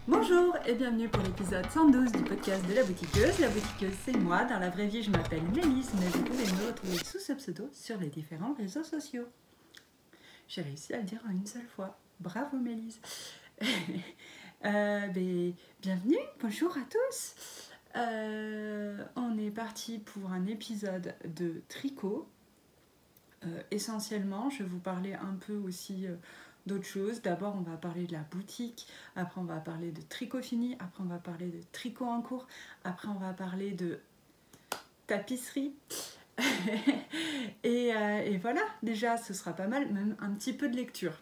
Bonjour et bienvenue pour l'épisode 112 du podcast de La Boutiqueuse. La Boutiqueuse, c'est moi. Dans la vraie vie, je m'appelle Mélisse, mais vous pouvez me retrouver sous ce pseudo sur les différents réseaux sociaux. J'ai réussi à le dire en une seule fois. Bravo Mélisse. Bienvenue, bonjour à tous. On est parti pour un épisode de tricot. Essentiellement, je vais vous parler un peu aussi d'autres choses. D'abord, on va parler de la boutique, après on va parler de tricot fini, après on va parler de tricot en cours, après on va parler de tapisserie. et voilà, déjà ce sera pas mal, même un petit peu de lecture.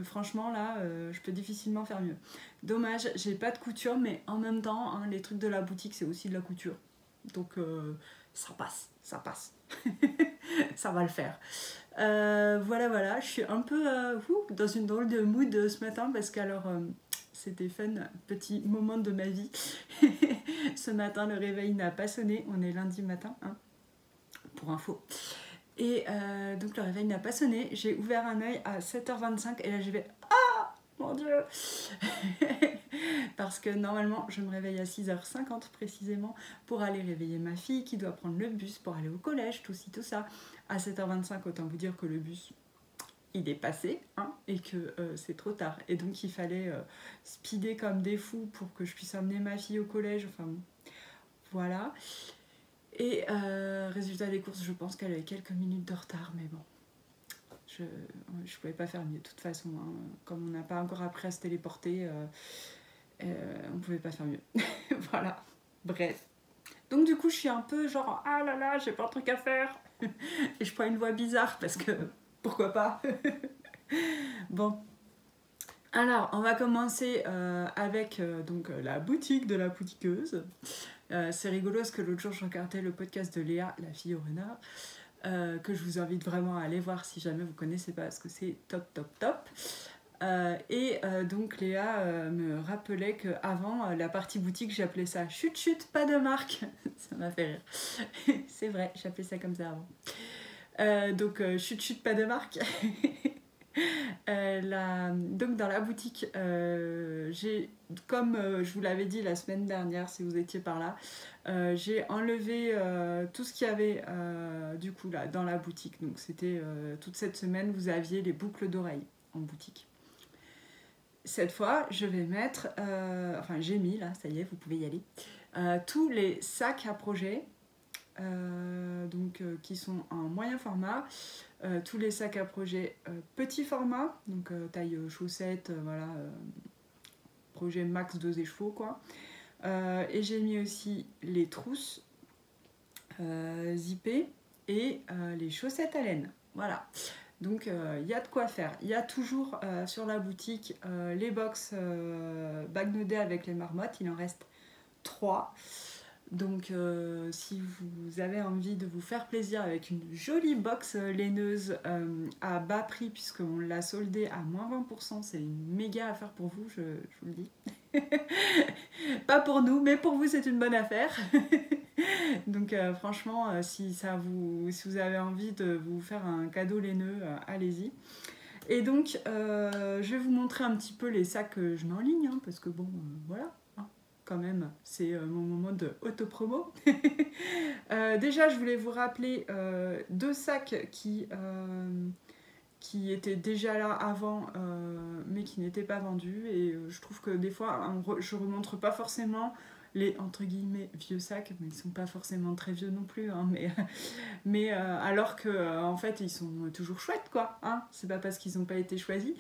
Franchement là, je peux difficilement faire mieux. Dommage, j'ai pas de couture, mais en même temps, hein, les trucs de la boutique c'est aussi de la couture. Donc ça passe. Ça va le faire. Voilà, je suis un peu dans une drôle de mood ce matin parce qu'alors c'était fun, petit moment de ma vie. Ce matin, le réveil n'a pas sonné, on est lundi matin, hein, pour info. Et donc le réveil n'a pas sonné, j'ai ouvert un œil à 7h25 et là j'ai fait ah mon dieu. Parce que normalement je me réveille à 6h50 précisément pour aller réveiller ma fille qui doit prendre le bus pour aller au collège, tout ça. À 7h25, autant vous dire que le bus il est passé, hein, et que c'est trop tard. Et donc il fallait speeder comme des fous pour que je puisse emmener ma fille au collège, enfin voilà. Et résultat des courses, je pense qu'elle avait quelques minutes de retard, mais bon, je pouvais pas faire mieux de toute façon, hein. Comme on n'a pas encore appris à se téléporter, on pouvait pas faire mieux. Voilà, bref. Donc du coup je suis un peu genre ah là là, j'ai pas de truc à faire. Et je prends une voix bizarre parce que pourquoi pas. Bon, alors on va commencer avec la boutique de la boutiqueuse. C'est rigolo parce que l'autre jour je regardais le podcast de Léa, la fille au renard, que je vous invite vraiment à aller voir si jamais vous connaissez pas parce que c'est top. Donc Léa me rappelait qu'avant la partie boutique j'appelais ça chut pas de marque. Ça m'a fait rire. C'est vrai, j'appelais ça comme ça avant. Chut pas de marque. Donc dans la boutique, j'ai, comme je vous l'avais dit la semaine dernière si vous étiez par là, j'ai enlevé tout ce qu'il y avait du coup là dans la boutique. Donc c'était toute cette semaine vous aviez les boucles d'oreilles en boutique. Cette fois je vais mettre, j'ai mis là, ça y est vous pouvez y aller, tous les sacs à projet. Qui sont en moyen format, tous les sacs à projet petit format, donc taille chaussette, projet max 2 écheveaux quoi. Et j'ai mis aussi les trousses zippées et les chaussettes à laine. Voilà. Donc il y a de quoi faire. Il y a toujours sur la boutique les box bagnodées avec les marmottes, il en reste 3. Donc si vous avez envie de vous faire plaisir avec une jolie box laineuse à bas prix puisqu'on l'a soldée à moins 20%, c'est une méga affaire pour vous, je vous le dis. Pas pour nous, mais pour vous c'est une bonne affaire. Donc franchement, si vous avez envie de vous faire un cadeau laineux, allez-y. Et donc je vais vous montrer un petit peu les sacs que je mets en ligne, hein, parce que bon, voilà. Quand même, c'est mon moment de auto-promo. Déjà, je voulais vous rappeler 2 sacs qui étaient déjà là avant, mais qui n'étaient pas vendus. Et je trouve que des fois, je ne remontre pas forcément les, entre guillemets, vieux sacs, mais ils ne sont pas forcément très vieux non plus. Hein, mais alors que, en fait, ils sont toujours chouettes, quoi. Hein, c'est pas parce qu'ils n'ont pas été choisis.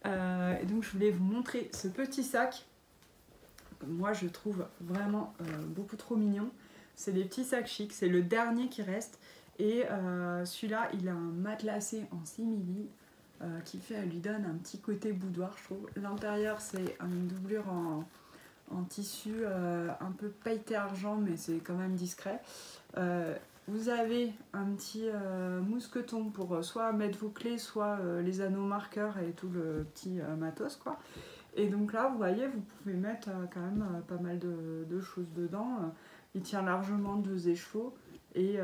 Et donc, je voulais vous montrer ce petit sac. Moi je trouve vraiment beaucoup trop mignon. C'est des petits sacs chics, c'est le dernier qui reste. Et celui-là il a un matelassé en simili qui lui donne un petit côté boudoir je trouve. L'intérieur c'est une doublure en tissu un peu pailleté argent mais c'est quand même discret. Vous avez un petit mousqueton pour soit mettre vos clés, soit les anneaux marqueurs et tout le petit matos quoi. Et donc là, vous voyez, vous pouvez mettre quand même pas mal de choses dedans. Il tient largement 2 écheveaux. Et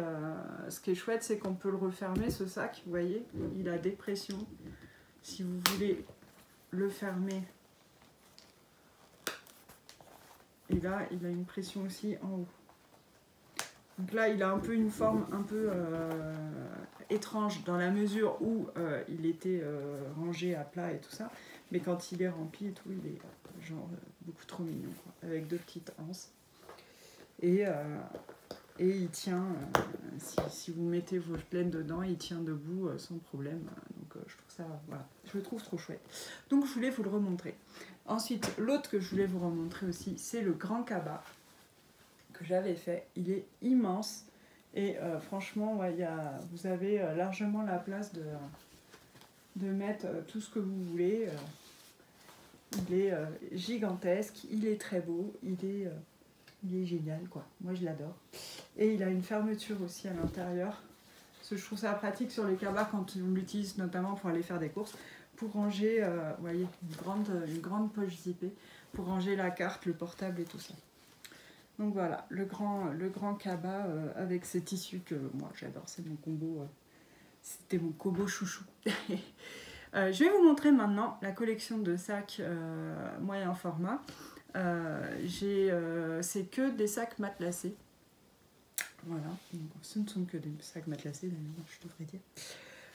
ce qui est chouette, c'est qu'on peut le refermer, ce sac. Vous voyez, il a des pressions. Si vous voulez le fermer, Et là, il a une pression aussi en haut. Donc là, il a un peu une forme un peu étrange dans la mesure où il était rangé à plat et tout ça. Mais quand il est rempli et tout, il est genre beaucoup trop mignon, quoi, avec deux petites anses. Et il tient, si vous mettez vos plaines dedans, il tient debout sans problème. Donc je trouve ça, voilà, je le trouve trop chouette. Donc je voulais vous le remontrer. Ensuite, l'autre que je voulais vous remontrer aussi, c'est le grand cabas que j'avais fait. Il est immense et franchement, ouais, vous avez largement la place de mettre tout ce que vous voulez. Il est gigantesque, il est très beau, il est génial, quoi. Moi, je l'adore. Et il a une fermeture aussi à l'intérieur. Parce que je trouve ça pratique sur les cabas quand on l'utilise notamment pour aller faire des courses, pour ranger, vous voyez, une grande poche zippée, pour ranger la carte, le portable et tout ça. Donc voilà, le grand cabas avec ces tissus que moi j'adore, c'est mon combo, c'était mon combo chouchou. Je vais vous montrer maintenant la collection de sacs moyen format. C'est que des sacs matelassés. Voilà, donc, ce ne sont que des sacs matelassés, je devrais dire.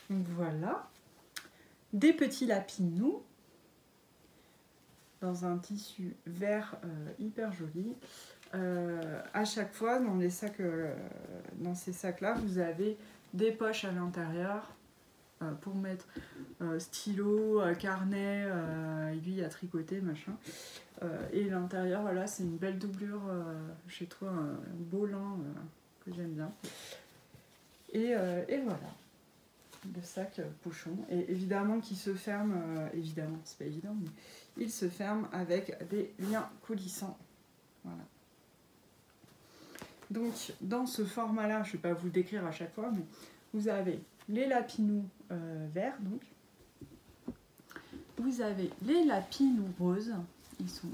Donc voilà, des petits lapinous dans un tissu vert hyper joli. À chaque fois, dans ces sacs-là, vous avez des poches à l'intérieur pour mettre stylo, carnet, aiguille à tricoter, machin. Et l'intérieur, voilà, c'est une belle doublure chez toi, un beau lin que j'aime bien. Et voilà, le sac pochon. Et évidemment qui se ferme, évidemment, c'est pas évident, mais il se ferme avec des liens coulissants. Voilà. Donc, dans ce format-là, je ne vais pas vous le décrire à chaque fois, mais vous avez les lapinous verts, donc. Vous avez les lapinous roses. Ils sont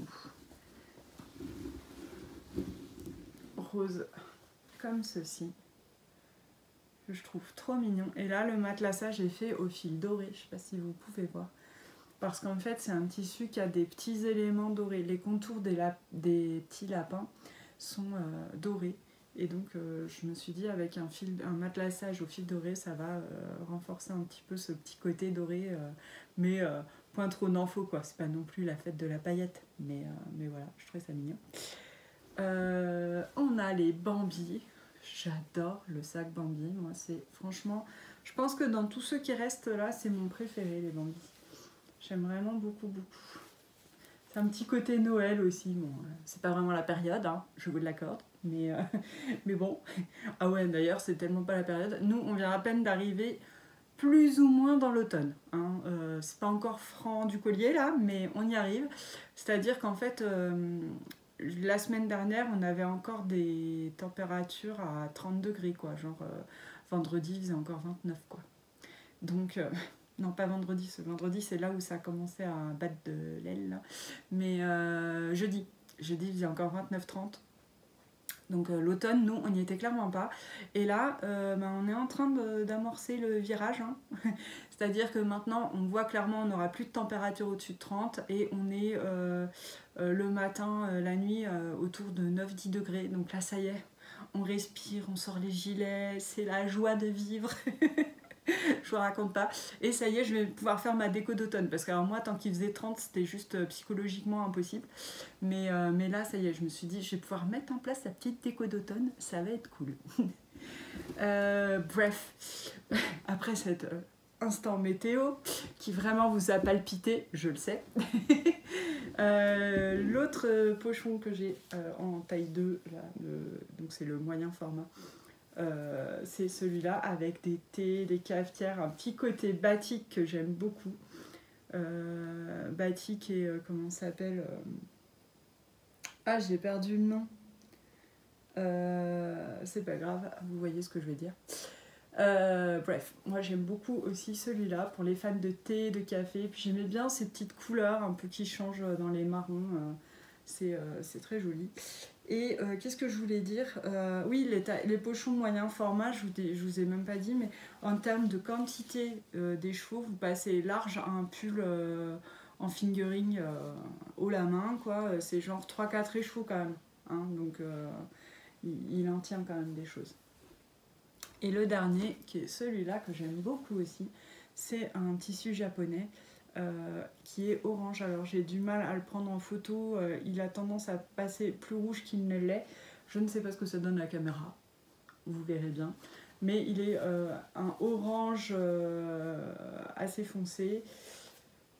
roses comme ceci. Que je trouve trop mignon. Et là, le matelassage est fait au fil doré. Je ne sais pas si vous pouvez voir. Parce qu'en fait, c'est un tissu qui a des petits éléments dorés. Les contours des petits lapins sont dorés. Et donc, je me suis dit, avec un matelassage au fil doré, ça va renforcer un petit peu ce petit côté doré. Mais point trop n'en faut, quoi. C'est pas non plus la fête de la paillette. Mais voilà, je trouvais ça mignon. On a les Bambi. J'adore le sac Bambi. Moi, c'est franchement... Je pense que dans tous ceux qui restent là, c'est mon préféré, les Bambi. J'aime vraiment beaucoup, beaucoup. C'est un petit côté Noël aussi. Bon, c'est pas vraiment la période, hein, je vous l'accorde. Mais bon. Ah ouais, d'ailleurs, c'est tellement pas la période. Nous, on vient à peine d'arriver plus ou moins dans l'automne. Hein. C'est pas encore franc du collier, là, mais on y arrive. C'est-à-dire qu'en fait, la semaine dernière, on avait encore des températures à 30 degrés, quoi. Genre, vendredi, il faisait encore 29, quoi. Donc... non, pas vendredi. Ce vendredi, c'est là où ça a commencé à battre de l'aile. Là. Mais jeudi, il faisait encore 29-30. Donc l'automne, nous, on n'y était clairement pas. Et là, on est en train d'amorcer le virage. Hein. C'est-à-dire que maintenant, on voit clairement, on n'aura plus de température au-dessus de 30. Et on est le matin, la nuit, autour de 9-10 degrés. Donc là, ça y est, on respire, on sort les gilets. C'est la joie de vivre. Je vous raconte pas. Et ça y est, je vais pouvoir faire ma déco d'automne. Parce que alors moi, tant qu'il faisait 30, c'était juste psychologiquement impossible. Mais là, ça y est, je me suis dit, je vais pouvoir mettre en place la petite déco d'automne. Ça va être cool. Bref, après cet instant météo, qui vraiment vous a palpité, je le sais. L'autre pochon que j'ai en taille 2, là, donc c'est le moyen format. C'est celui-là avec des thés, des cafetières, un petit côté batik que j'aime beaucoup. Batik et comment ça s'appelle Ah, j'ai perdu le nom. C'est pas grave, vous voyez ce que je veux dire. Bref, moi j'aime beaucoup aussi celui-là pour les fans de thé, de café. Puis j'aimais bien ces petites couleurs un peu qui changent dans les marrons. C'est très joli. Et qu'est-ce que je voulais dire oui, les pochons moyen format, je vous ai même pas dit, mais en termes de quantité des chevaux, vous passez large à un pull en fingering haut la main, quoi. C'est genre 3-4 échevaux quand même. Hein, donc il en tient quand même des choses. Et le dernier, qui est celui-là que j'aime beaucoup aussi, c'est un tissu japonais qui est orange. Alors j'ai du mal à le prendre en photo, il a tendance à passer plus rouge qu'il ne l'est. Je ne sais pas ce que ça donne à la caméra, vous verrez bien. Mais il est un orange assez foncé.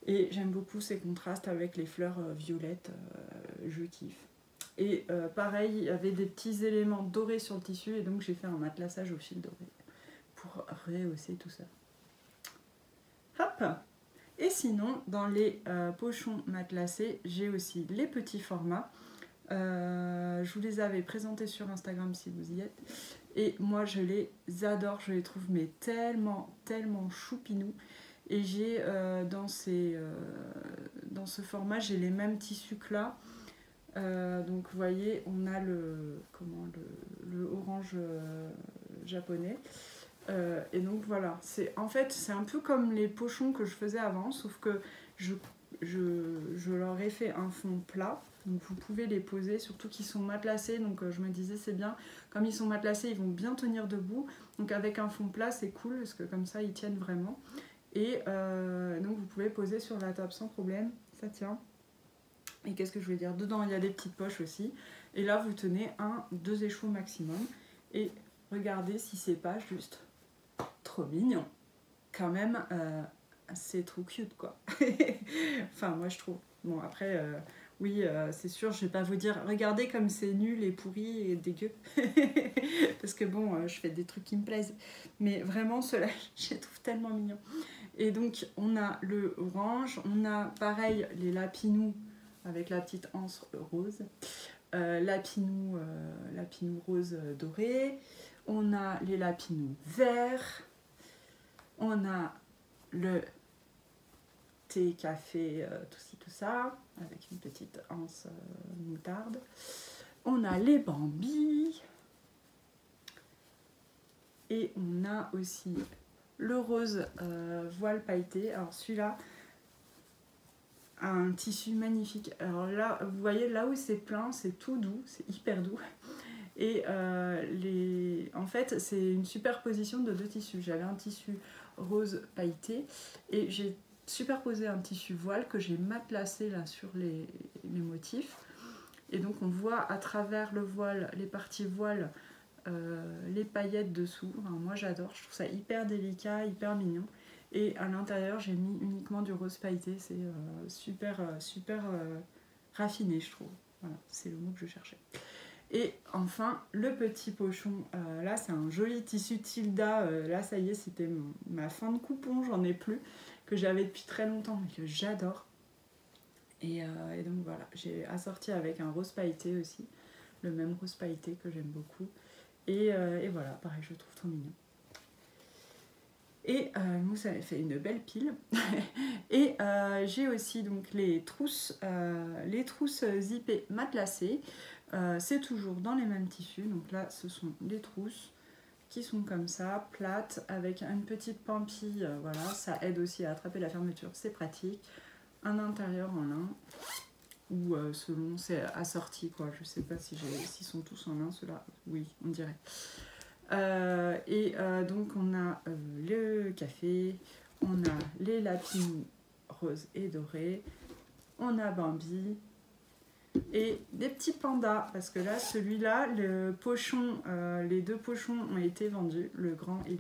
Et j'aime beaucoup ces contrastes avec les fleurs violettes, je kiffe. Et pareil, il y avait des petits éléments dorés sur le tissu et donc j'ai fait un matelassage au fil doré pour rehausser tout ça. Hop! Et sinon, dans les pochons matelassés, j'ai aussi les petits formats. Je vous les avais présentés sur Instagram si vous y êtes. Et moi, je les adore, je les trouve mais tellement choupinous. Et j'ai dans ce format, j'ai les mêmes tissus que là. Donc vous voyez, on a le orange japonais. Et donc voilà, en fait c'est un peu comme les pochons que je faisais avant, sauf que je leur ai fait un fond plat. Donc vous pouvez les poser, surtout qu'ils sont matelassés, donc je me disais c'est bien, comme ils sont matelassés ils vont bien tenir debout, donc avec un fond plat c'est cool parce que comme ça ils tiennent vraiment. Et donc vous pouvez poser sur la table sans problème, ça tient. Et qu'est-ce que je veux dire, dedans il y a des petites poches aussi, et là vous tenez 2 échevaux maximum, et regardez si c'est pas juste trop mignon. Quand même, c'est trop cute quoi. Enfin moi je trouve. Bon après, oui c'est sûr je vais pas vous dire regardez comme c'est nul et pourri et dégueu. Parce que bon je fais des trucs qui me plaisent. Mais vraiment ceux-là je les trouve tellement mignons. Et donc on a le orange, on a pareil les lapinous avec la petite anse rose. Lapinou rose doré. On a les lapinous verts. On a le thé, café, tout ci, tout ça, avec une petite anse moutarde. On a les bambis. Et on a aussi le rose voile pailleté. Alors celui-là a un tissu magnifique. Alors là, vous voyez, là où c'est plein, c'est tout doux, c'est hyper doux. Et en fait, c'est une superposition de 2 tissus. J'avais un tissu rose pailleté et j'ai superposé un tissu voile que j'ai matelassé là sur les motifs. Et donc on voit à travers le voile, les parties voile, les paillettes dessous. Enfin, moi j'adore, je trouve ça hyper délicat, hyper mignon. Et à l'intérieur, j'ai mis uniquement du rose pailleté. C'est super raffiné, je trouve. Voilà, c'est le mot que je cherchais. Et enfin, le petit pochon, là c'est un joli tissu Tilda, là ça y est, c'était ma fin de coupon, j'en ai plus, que j'avais depuis très longtemps et que j'adore. Et donc voilà, j'ai assorti avec un rose pailleté aussi, le même rose pailleté que j'aime beaucoup. Et voilà, pareil, je le trouve trop mignon. Et nous, ça fait une belle pile. Et j'ai aussi donc les trousses zippées matelassées. C'est toujours dans les mêmes tissus. Donc là, ce sont les trousses qui sont comme ça, plates, avec une petite pampille. Voilà, ça aide aussi à attraper la fermeture, c'est pratique. Un intérieur en lin, ou selon, c'est assorti quoi. Je sais pas s'ils sont tous en lin, ceux-là. Oui, on dirait. Donc on a le café, on a les lapinous roses et dorés, on a Bambi et des petits pandas parce que là celui-là, le pochon, les 2 pochons ont été vendus, le grand et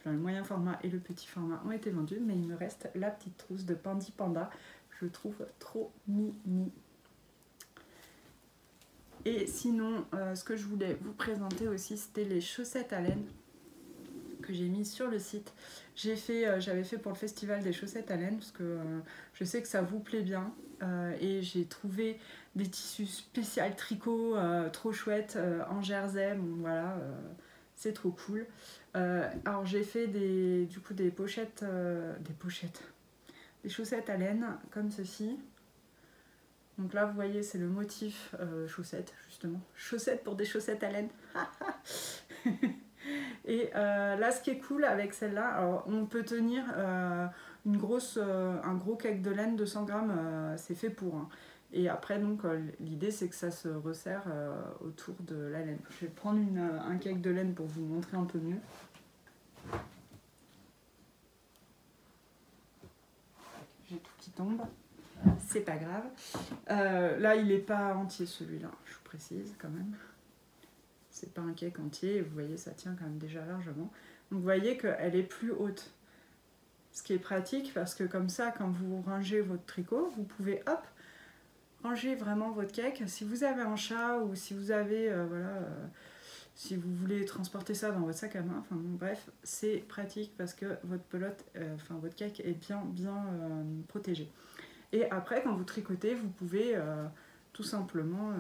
le moyen format et le petit format ont été vendus, mais il me reste la petite trousse de Pandi Panda, je trouve trop mimi. Et sinon, ce que je voulais vous présenter aussi, c'était les chaussettes à laine que j'ai mises sur le site. J'avais fait pour le festival des chaussettes à laine parce que je sais que ça vous plaît bien. Et j'ai trouvé des tissus spéciaux tricot trop chouettes en jersey. Bon, voilà, c'est trop cool. Alors j'ai fait des pochettes, des chaussettes à laine comme ceci. Donc là, vous voyez, c'est le motif chaussettes, justement. Chaussettes pour des chaussettes à laine. Et là, ce qui est cool avec celle-là, alors on peut tenir un gros cake de laine de 100 grammes, c'est fait pour. Hein. Et après, donc, l'idée, c'est que ça se resserre autour de la laine. Je vais prendre un cake de laine pour vous montrer un peu mieux. J'ai tout qui tombe. C'est pas grave. Là, il n'est pas entier celui-là, je vous précise quand même. C'est pas un cake entier, vous voyez, ça tient quand même déjà largement. Donc vous voyez qu'elle est plus haute. Ce qui est pratique parce que comme ça, quand vous rangez votre tricot, vous pouvez, hop, ranger vraiment votre cake. Si vous avez un chat ou si vous avez, si vous voulez transporter ça dans votre sac à main, enfin bon, bref, c'est pratique parce que votre pelote, votre cake est bien protégée. Et après, quand vous tricotez, vous pouvez tout simplement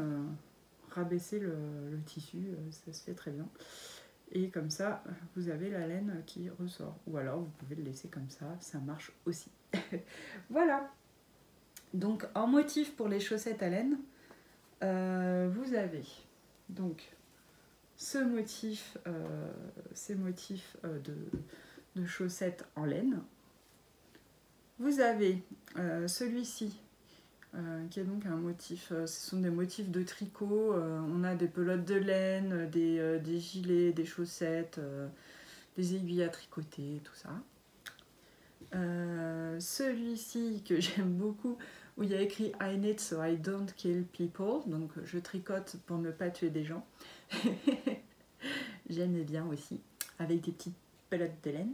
rabaisser le tissu, ça se fait très bien. Et comme ça, vous avez la laine qui ressort. Ou alors, vous pouvez le laisser comme ça marche aussi. Voilà. Donc, en motif pour les chaussettes à laine, vous avez donc ces motifs de chaussettes en laine. Vous avez celui-ci, qui est donc un motif, ce sont des motifs de tricot, on a des pelotes de laine, des gilets, des chaussettes, des aiguilles à tricoter, tout ça. Celui-ci que j'aime beaucoup, où il y a écrit I knit so I don't kill people, donc je tricote pour ne pas tuer des gens. J'aime bien aussi, avec des petites pelotes de laine.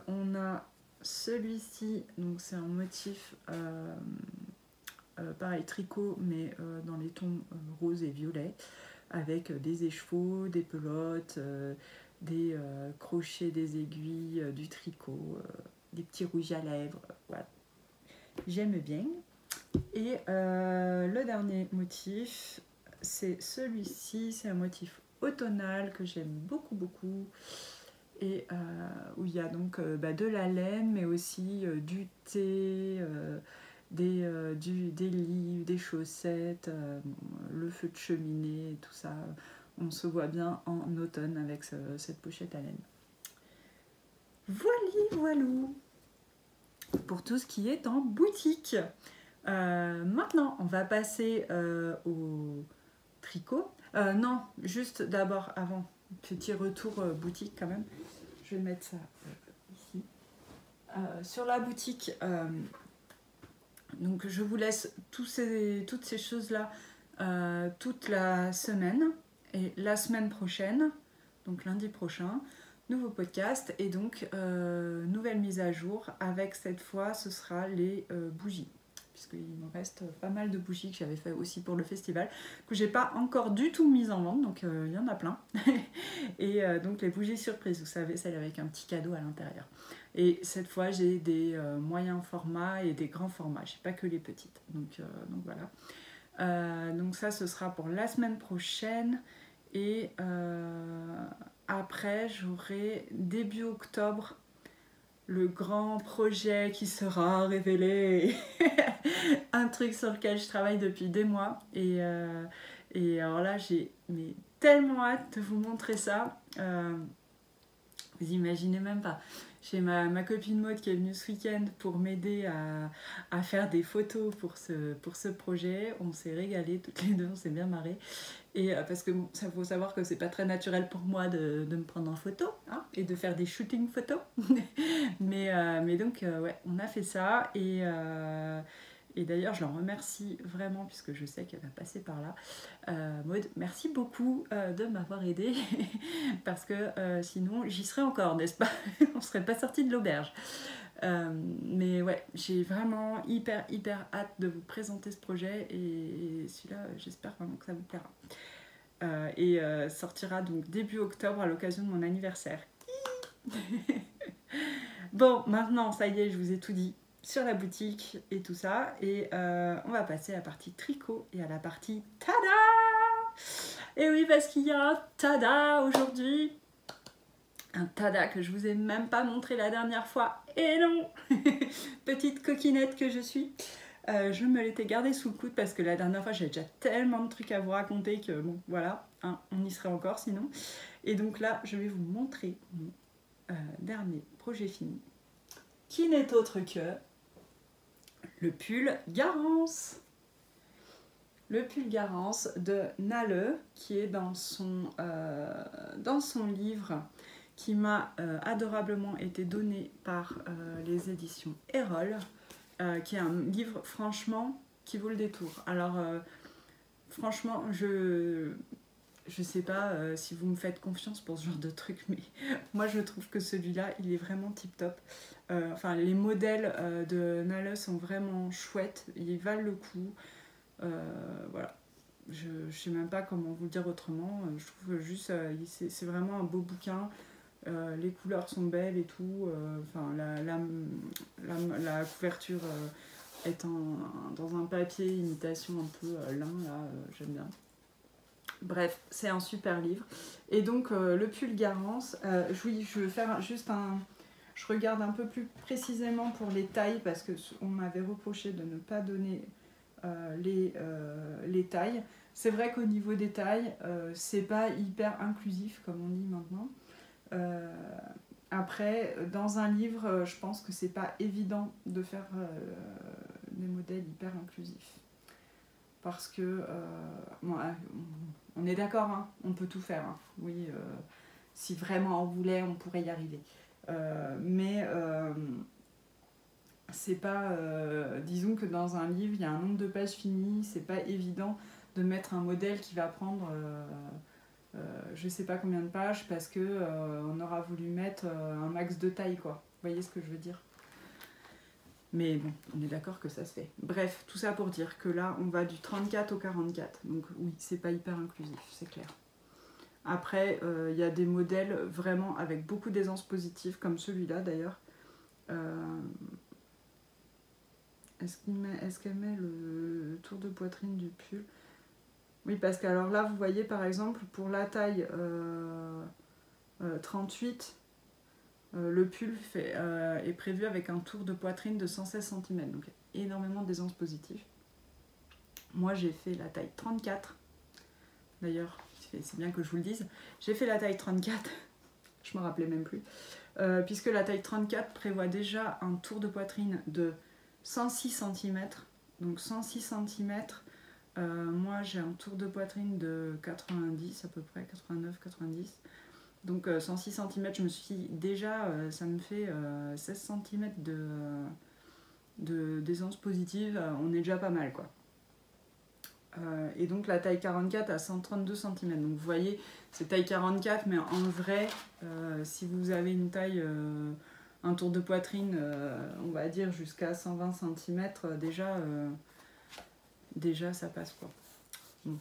On a celui-ci, donc c'est un motif pareil tricot mais dans les tons rose et violet avec des écheveaux, des pelotes, des crochets, des aiguilles, du tricot, des petits rouges à lèvres, voilà. J'aime bien. Et le dernier motif, c'est celui-ci, c'est un motif automnal que j'aime beaucoup. Et où il y a donc de la laine, mais aussi du thé, des livres, des chaussettes, le feu de cheminée, tout ça. On se voit bien en automne avec cette pochette à laine. Voilou pour tout ce qui est en boutique. Maintenant, on va passer au tricot. Non, juste d'abord, avant, petit retour boutique quand même. Je vais mettre ça ici. Sur la boutique, donc je vous laisse toutes ces choses-là toute la semaine. Et la semaine prochaine, donc lundi prochain, nouveau podcast. Et donc, nouvelle mise à jour avec cette fois, ce sera les bougies. Puisqu'il me reste pas mal de bougies que j'avais fait aussi pour le festival, que j'ai pas encore du tout mise en vente, donc il y en a plein. Et donc les bougies surprises, vous savez, celles avec un petit cadeau à l'intérieur. Et cette fois, j'ai des moyens formats et des grands formats, j'ai pas que les petites. Donc voilà. Donc ça, ce sera pour la semaine prochaine. Et après, j'aurai début octobre le grand projet qui sera révélé, un truc sur lequel je travaille depuis des mois. Et alors là, j'ai tellement hâte de vous montrer ça. Vous imaginez même pas. J'ai ma copine Maud qui est venue ce week-end pour m'aider à faire des photos pour ce projet. On s'est régalé toutes les deux, on s'est bien marré. Et parce que ça faut savoir que c'est pas très naturel pour moi de me prendre en photo hein, et de faire des shootings photos. mais donc ouais, on a fait ça et d'ailleurs je l'en remercie vraiment puisque je sais qu'elle va passer par là. Maud, merci beaucoup de m'avoir aidée parce que sinon j'y serais encore, n'est-ce pas? On serait pas sorti de l'auberge. Mais ouais, j'ai vraiment hyper hâte de vous présenter ce projet et celui-là, j'espère vraiment que ça vous plaira. Et sortira donc début octobre à l'occasion de mon anniversaire. Bon, maintenant, ça y est, je vous ai tout dit sur la boutique et tout ça. Et on va passer à la partie tricot et à la partie tada! Et oui, parce qu'il y a un tada aujourd'hui. Un tada que je vous ai même pas montré la dernière fois. Et non! Petite coquinette que je suis. Je me l'étais gardé sous le coude parce que la dernière fois j'avais déjà tellement de trucs à vous raconter que bon voilà, hein, on y serait encore sinon. Et donc là je vais vous montrer mon dernier projet fini, qui n'est autre que le pull Garance. Le pull Garance de Nale, qui est dans son livre qui m'a adorablement été donné par les éditions Erol, qui est un livre franchement qui vaut le détour. Alors franchement, je sais pas si vous me faites confiance pour ce genre de truc, mais moi je trouve que celui-là il est vraiment tip top. Enfin, les modèles de Nale sont vraiment chouettes, ils valent le coup. Voilà, je sais même pas comment vous le dire autrement. Je trouve juste c'est vraiment un beau bouquin. Les couleurs sont belles et tout. Enfin, la couverture est dans un papier imitation un peu lin là, j'aime bien. Bref, c'est un super livre. Et donc le pull Garance, oui, je vais faire juste un. Je regarde un peu plus précisément pour les tailles parce qu'on m'avait reproché de ne pas donner les tailles. C'est vrai qu'au niveau des tailles, c'est pas hyper inclusif comme on dit maintenant. Après, dans un livre, je pense que c'est pas évident de faire des modèles hyper inclusifs. Parce que, on est d'accord, hein, on peut tout faire. Hein. Oui, si vraiment on voulait, on pourrait y arriver. Mais c'est pas. Disons que dans un livre, il y a un nombre de pages finies, c'est pas évident de mettre un modèle qui va prendre. Je sais pas combien de pages parce que on aura voulu mettre un max de taille quoi. Vous voyez ce que je veux dire? Mais bon, on est d'accord que ça se fait. Bref, tout ça pour dire que là, on va du 34 au 44. Donc oui, c'est pas hyper inclusif, c'est clair. Après, y a des modèles vraiment avec beaucoup d'aisance positive, comme celui-là d'ailleurs. Est-ce qu'elle met le tour de poitrine du pull? Oui, parce que alors là, vous voyez par exemple, pour la taille 38, le pull est prévu avec un tour de poitrine de 116 cm, donc énormément d'aisance positive. Moi, j'ai fait la taille 34. D'ailleurs, c'est bien que je vous le dise. J'ai fait la taille 34, je me rappelais même plus, puisque la taille 34 prévoit déjà un tour de poitrine de 106 cm. Donc 106 cm. Moi j'ai un tour de poitrine de 90 à peu près, 89, 90. Donc 106 cm, je me suis dit déjà ça me fait 16 cm d'aisance positive, on est déjà pas mal quoi. Et donc la taille 44 à 132 cm. Donc vous voyez, c'est taille 44, mais en vrai, si vous avez une taille, un tour de poitrine, on va dire jusqu'à 120 cm, déjà ça passe quoi. Bon.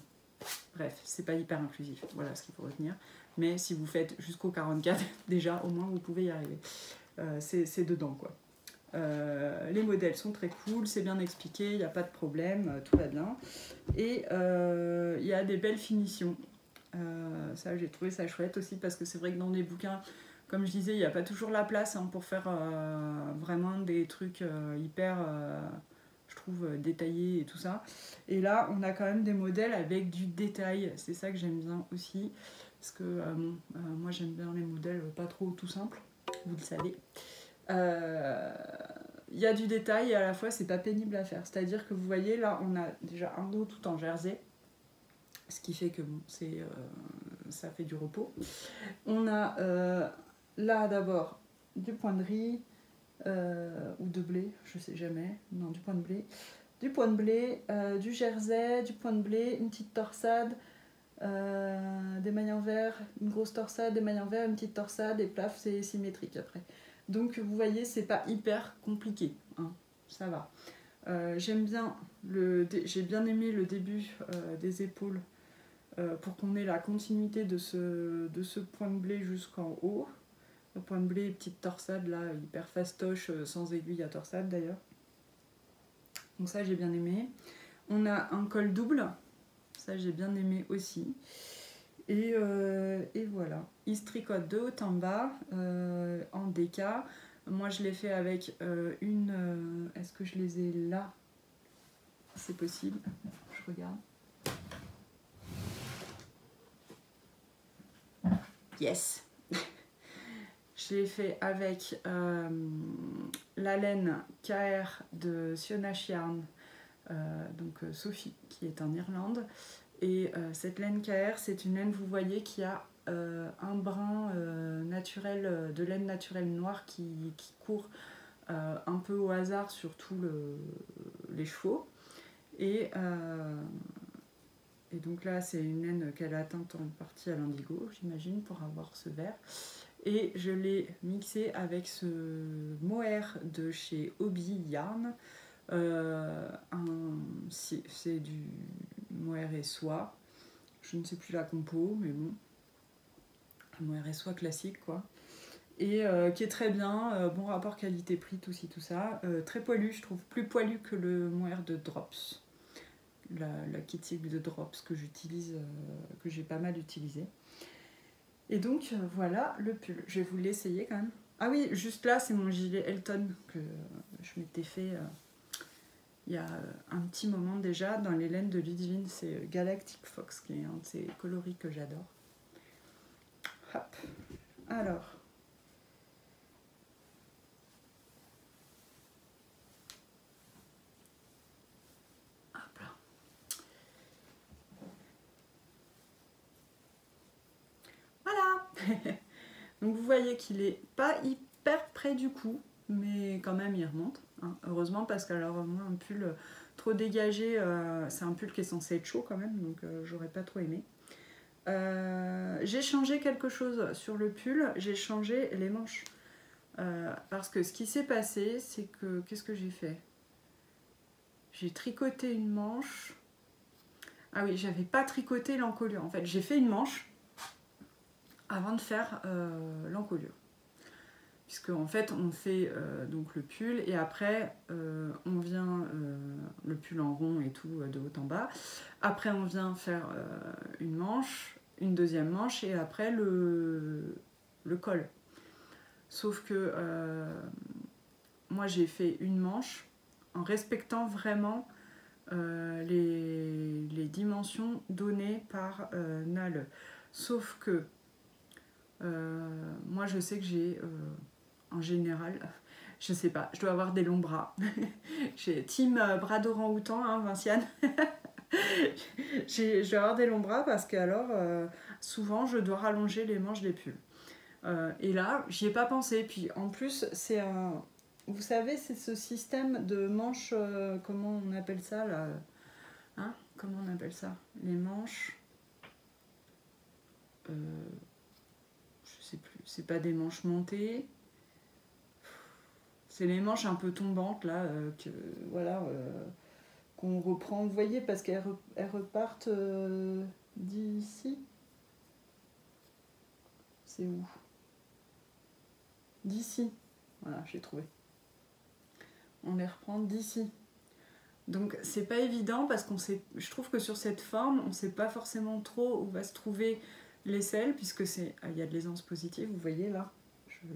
Bref, c'est pas hyper inclusif, voilà ce qu'il faut retenir. Mais si vous faites jusqu'au 44, déjà au moins vous pouvez y arriver. C'est dedans quoi. Les modèles sont très cool, c'est bien expliqué, il n'y a pas de problème, tout va bien. Et il y a des belles finitions. Ça, j'ai trouvé ça chouette aussi parce que c'est vrai que dans des bouquins, comme je disais, il n'y a pas toujours la place hein, pour faire vraiment des trucs hyper, je trouve, détaillés et tout ça. Et là, on a quand même des modèles avec du détail. C'est ça que j'aime bien aussi. Parce que moi, j'aime bien les modèles pas trop tout simples, vous le savez. Il y a du détail et à la fois c'est pas pénible à faire, c'est à dire que vous voyez là on a déjà un dos tout en jersey, ce qui fait que bon, ça fait du repos. On a là d'abord du point de riz ou de blé, je sais jamais, non du point de blé, du jersey, du point de blé, une petite torsade, des mailles en verre, une grosse torsade, des mailles en verre, une petite torsade et plaf, c'est symétrique après. Donc vous voyez, c'est pas hyper compliqué, hein, ça va. J'ai bien aimé le début des épaules pour qu'on ait la continuité de ce point de blé jusqu'en haut. Le point de blé, petite torsade là, hyper fastoche, sans aiguille à torsade d'ailleurs. Donc ça j'ai bien aimé. On a un col double, ça j'ai bien aimé aussi. Et voilà, il se tricote de haut en bas en déca. Moi je l'ai fait avec une... Est-ce que je les ai là? c'est possible. Je regarde. Yes. Je l'ai fait avec la laine KR de Sionash Yarn, donc Sophie, qui est en Irlande. Et cette laine KR, c'est une laine, vous voyez, qui a un brin naturel, de laine naturelle noire qui court un peu au hasard sur tous les chevaux. Et donc là, c'est une laine qu'elle a teinte en partie à l'indigo, j'imagine, pour avoir ce vert. Et je l'ai mixé avec ce mohair de chez Hobby Yarn. C'est du mohair et soie. Je ne sais plus la compo, mais bon. Un mohair et soie classique, quoi. Et qui est très bien, bon rapport qualité-prix, tout ça. Très poilu, je trouve plus poilu que le mohair de Drops. La Kitty de Drops que j'utilise, que j'ai pas mal utilisé. Et donc voilà le pull. Je vais vous l'essayer quand même. Ah oui, juste là, c'est mon gilet Elton que je m'étais fait il y a un petit moment déjà dans les laines de Ludivine. C'est Galactic Fox qui est un de ces coloris que j'adore. Hop. Alors. Hop là. Voilà. Donc vous voyez qu'il est pas hyper près du cou, mais quand même il remonte. Hein. Heureusement, parce que alors moi un pull trop dégagé, c'est un pull qui est censé être chaud quand même, donc j'aurais pas trop aimé. J'ai changé quelque chose sur le pull, j'ai changé les manches. Parce que ce qui s'est passé, c'est que, qu'est-ce que j'ai fait? J'ai tricoté une manche. Ah oui, j'avais pas tricoté l'encolure. En fait, j'ai fait une manche avant de faire l'encolure. Puisque en fait, on fait donc le pull et après, on vient le pull en rond et tout de haut en bas. Après, on vient faire une manche, une deuxième manche et après le col. Sauf que moi, j'ai fait une manche en respectant vraiment les dimensions données par Nale. Sauf que moi, je sais que j'ai, en général, je sais pas, je dois avoir des longs bras. J'ai team bras d'orang-outan, hein, Vinciane. Je dois avoir des longs bras parce que alors, souvent, je dois rallonger les manches des pulls. Et là, j'y ai pas pensé. Puis en plus, c'est un... Vous savez, c'est ce système de manches, comment on appelle ça là, hein? Comment on appelle ça? Les manches... je sais plus, c'est pas des manches montées. C'est les manches un peu tombantes là, que, voilà, qu'on reprend. Vous voyez, parce qu'elles repartent d'ici. C'est où? D'ici. Voilà, j'ai trouvé. On les reprend d'ici. Donc c'est pas évident parce qu'on sait, je trouve que sur cette forme, on sait pas forcément trop où va se trouver l'aisselle, puisque il y a de l'aisance positive, vous voyez là,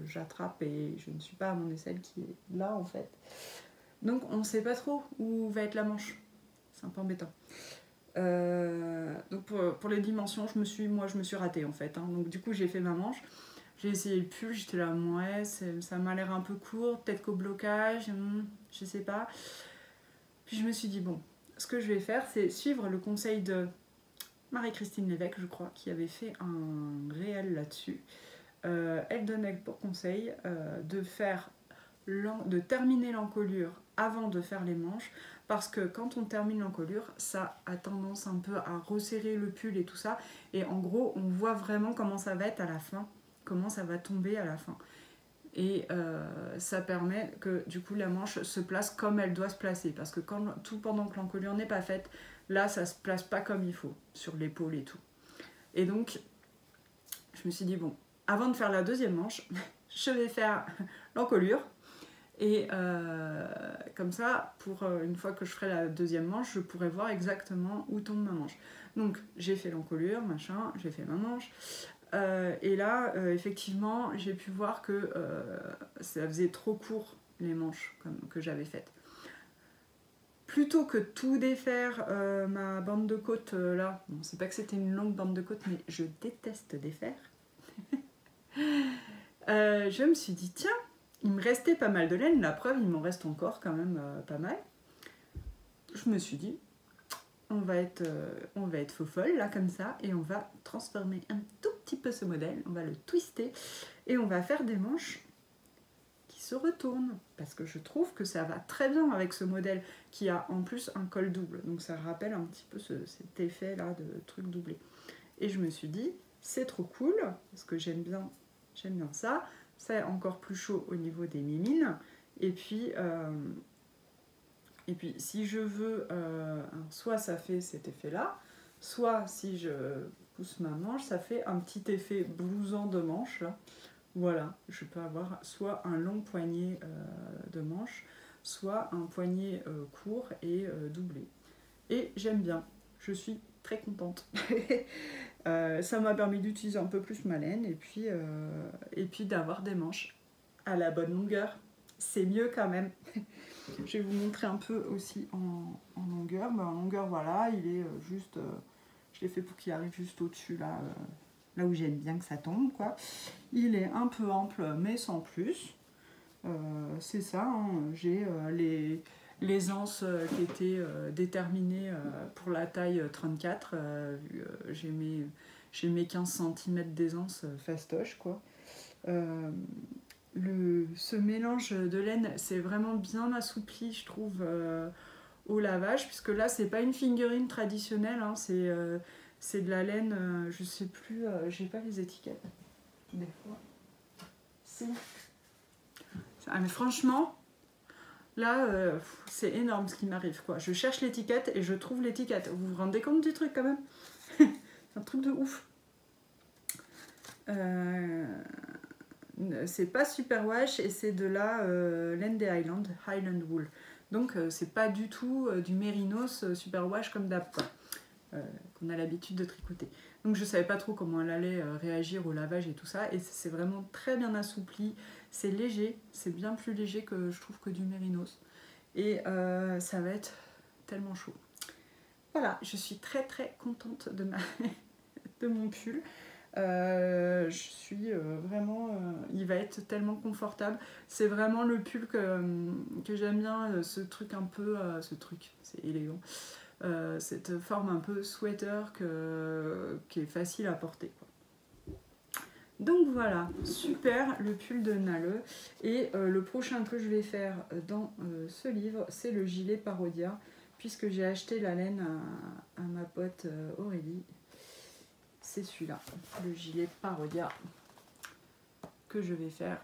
j'attrape et je ne suis pas à mon aisselle qui est là en fait. Donc on sait pas trop où va être la manche, c'est un peu embêtant. Donc pour les dimensions, je me suis ratée en fait, hein. Donc du coup j'ai fait ma manche, j'ai essayé le pull, j'étais là, ouais, ça m'a l'air un peu court, peut-être qu'au blocage, je sais pas. Puis je me suis dit, bon, ce que je vais faire, c'est suivre le conseil de Marie-Christine Lévesque, je crois, qui avait fait un réel là-dessus. Elle donnait pour conseil de terminer l'encolure avant de faire les manches, parce que quand on termine l'encolure, ça a tendance un peu à resserrer le pull et tout ça, et en gros, on voit vraiment comment ça va être à la fin, comment ça va tomber à la fin. Et ça permet que du coup la manche se place comme elle doit se placer, parce que pendant que l'encolure n'est pas faite, là ça se place pas comme il faut sur l'épaule et tout. Et donc je me suis dit, bon, avant de faire la deuxième manche, je vais faire l'encolure, et comme ça, pour une fois que je ferai la deuxième manche, je pourrai voir exactement où tombe ma manche. Donc j'ai fait l'encolure, machin, j'ai fait ma manche. Et là, effectivement, j'ai pu voir que ça faisait trop court les manches que j'avais faites. plutôt que tout défaire ma bande de côte là, bon, c'est pas que c'était une longue bande de côte, mais je déteste défaire. Je me suis dit, tiens, il me restait pas mal de laine, la preuve, il m'en reste encore quand même pas mal. Je me suis dit, on va être faux folle là comme ça, et on va transformer un tout petit peu ce modèle, on va le twister, et on va faire des manches qui se retournent, parce que je trouve que ça va très bien avec ce modèle qui a en plus un col double, donc ça rappelle un petit peu cet effet là de truc doublé. Et je me suis dit, c'est trop cool, parce que j'aime bien ça, c'est encore plus chaud au niveau des mimines, et puis si je veux, soit ça fait cet effet là, soit si je pousse ma manche, ça fait un petit effet blousant de manche là. Voilà, je peux avoir soit un long poignet de manche, soit un poignet court et doublé. Et j'aime bien, je suis très contente. Ça m'a permis d'utiliser un peu plus ma laine et puis d'avoir des manches à la bonne longueur. C'est mieux quand même. Je vais vous montrer un peu aussi en longueur. En longueur, voilà, il est juste... je l'ai fait pour qu'il arrive juste au-dessus, là où j'aime bien que ça tombe, quoi. Il est un peu ample, mais sans plus. C'est ça, hein. J'ai les anses qui étaient déterminées pour la taille 34. J'ai mes 15 cm d'aisance fastoche, quoi. Ce mélange de laine, c'est vraiment bien assoupli, je trouve, au lavage, puisque là, c'est pas une fingering traditionnelle, hein, c'est de la laine, je sais plus, j'ai pas les étiquettes, des fois. Si. Ah, mais franchement, là, c'est énorme ce qui m'arrive, quoi. Je cherche l'étiquette et je trouve l'étiquette. Vous vous rendez compte du truc, quand même? C'est un truc de ouf. C'est pas superwash et c'est de la laine des Highland Wool. Donc c'est pas du tout du mérinos superwash comme d'hab, qu'on a l'habitude de tricoter. Donc je savais pas trop comment elle allait réagir au lavage et tout ça, et c'est vraiment très bien assoupli, c'est léger, c'est bien plus léger que je trouve que du mérinos, et ça va être tellement chaud. Voilà, je suis très très contente de mon pull. Je suis vraiment... il va être tellement confortable. C'est vraiment le pull que j'aime bien, ce truc un peu... ce truc, c'est élégant. Cette forme un peu sweater qui est facile à porter, quoi. Donc voilà, super le pull de Nalle. Et le prochain que je vais faire dans ce livre, c'est le gilet Parodia, puisque j'ai acheté la laine à ma pote Aurélie. C'est celui-là, le gilet Parodia que je vais faire,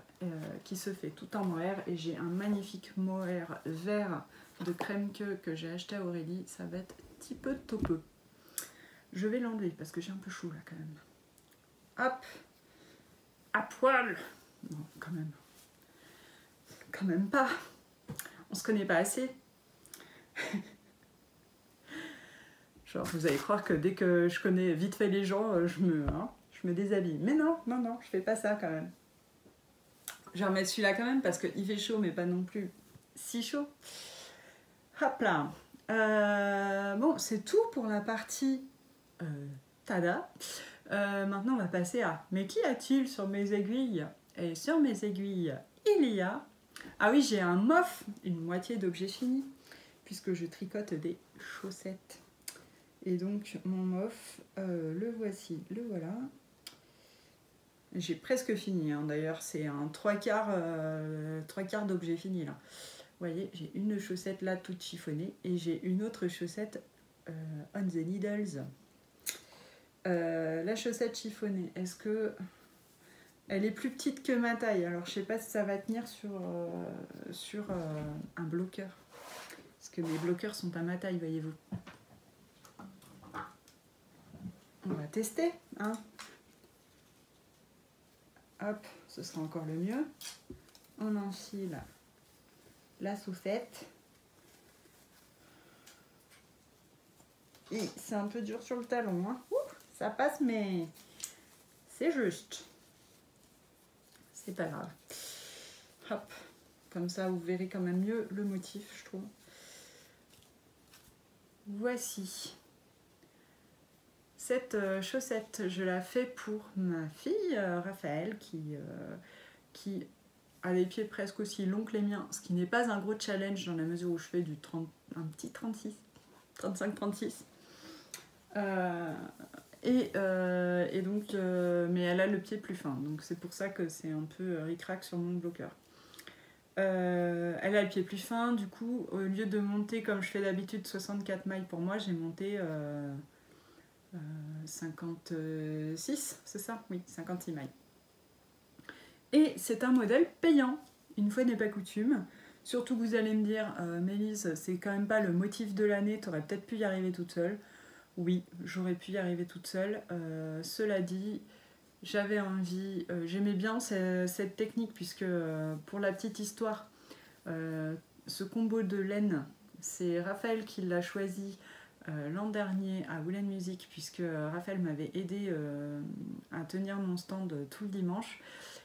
qui se fait tout en mohair, et j'ai un magnifique mohair vert de crème que j'ai acheté à Aurélie. Ça va être un petit peu taupeux. Je vais l'enlever parce que j'ai un peu chaud là quand même. Hop, à poil. Non, quand même pas. On se connaît pas assez. Genre, vous allez croire que dès que je connais vite fait les gens, je me déshabille. Mais non, je fais pas ça quand même. Je vais remettre celui-là quand même parce qu'il fait chaud, mais pas non plus si chaud. Hop là. Bon, c'est tout pour la partie tada. Maintenant, on va passer à « Mais qu'y a-t-il sur mes aiguilles ?» Et sur mes aiguilles, il y a... Ah oui, j'ai un mof, une moitié d'objet fini, puisque je tricote des chaussettes. Et donc, mon mof, le voici, le voilà. J'ai presque fini, hein. D'ailleurs, c'est un 3/4 d'objet fini, là. Vous voyez, j'ai une chaussette là, toute chiffonnée, et j'ai une autre chaussette on the needles. La chaussette chiffonnée, est-ce que... Elle est plus petite que ma taille, alors je sais pas si ça va tenir sur un bloqueur. Parce que mes bloqueurs sont à ma taille, voyez-vous. On va tester, hein. Hop, ce sera encore le mieux. On enfile la chaussette. Et c'est un peu dur sur le talon, hein. Ouh, ça passe, mais c'est juste. C'est pas grave. Hop, comme ça vous verrez quand même mieux le motif, je trouve. voici. Cette chaussette, je la fais pour ma fille Raphaël qui a les pieds presque aussi longs que les miens, ce qui n'est pas un gros challenge dans la mesure où je fais un petit 35-36. Et donc, mais elle a le pied plus fin, donc c'est pour ça que c'est un peu ric-rac sur mon bloqueur. Elle a le pied plus fin, du coup, au lieu de monter comme je fais d'habitude 64 mailles pour moi, j'ai monté 56, c'est ça? Oui, 56 mailles. Et c'est un modèle payant, une fois n'est pas coutume. Surtout que vous allez me dire, Mélise, c'est quand même pas le motif de l'année, t'aurais peut-être pu y arriver toute seule. Oui, j'aurais pu y arriver toute seule. Cela dit, j'avais envie, j'aimais bien cette technique, puisque pour la petite histoire, ce combo de laine, c'est Raphaël qui l'a choisi l'an dernier à Woolen Music, puisque Raphaël m'avait aidé à tenir mon stand tout le dimanche.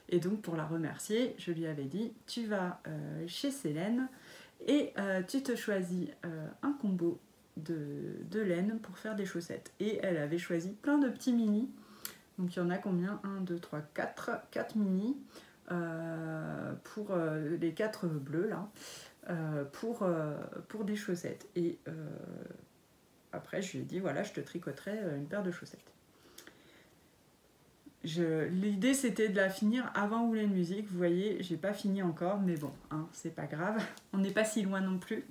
Et donc pour la remercier, je lui avais dit, tu vas chez Célène et tu te choisis un combo de laine pour faire des chaussettes. Et elle avait choisi plein de petits mini. Donc il y en a combien? 1, 2, 3, 4. 4 mini pour les 4 bleus là. Pour des chaussettes. Et après je lui ai dit, voilà, je te tricoterai une paire de chaussettes. L'idée c'était de la finir avant Woolen Music, vous voyez, j'ai pas fini encore, mais bon, hein, c'est pas grave, on n'est pas si loin non plus.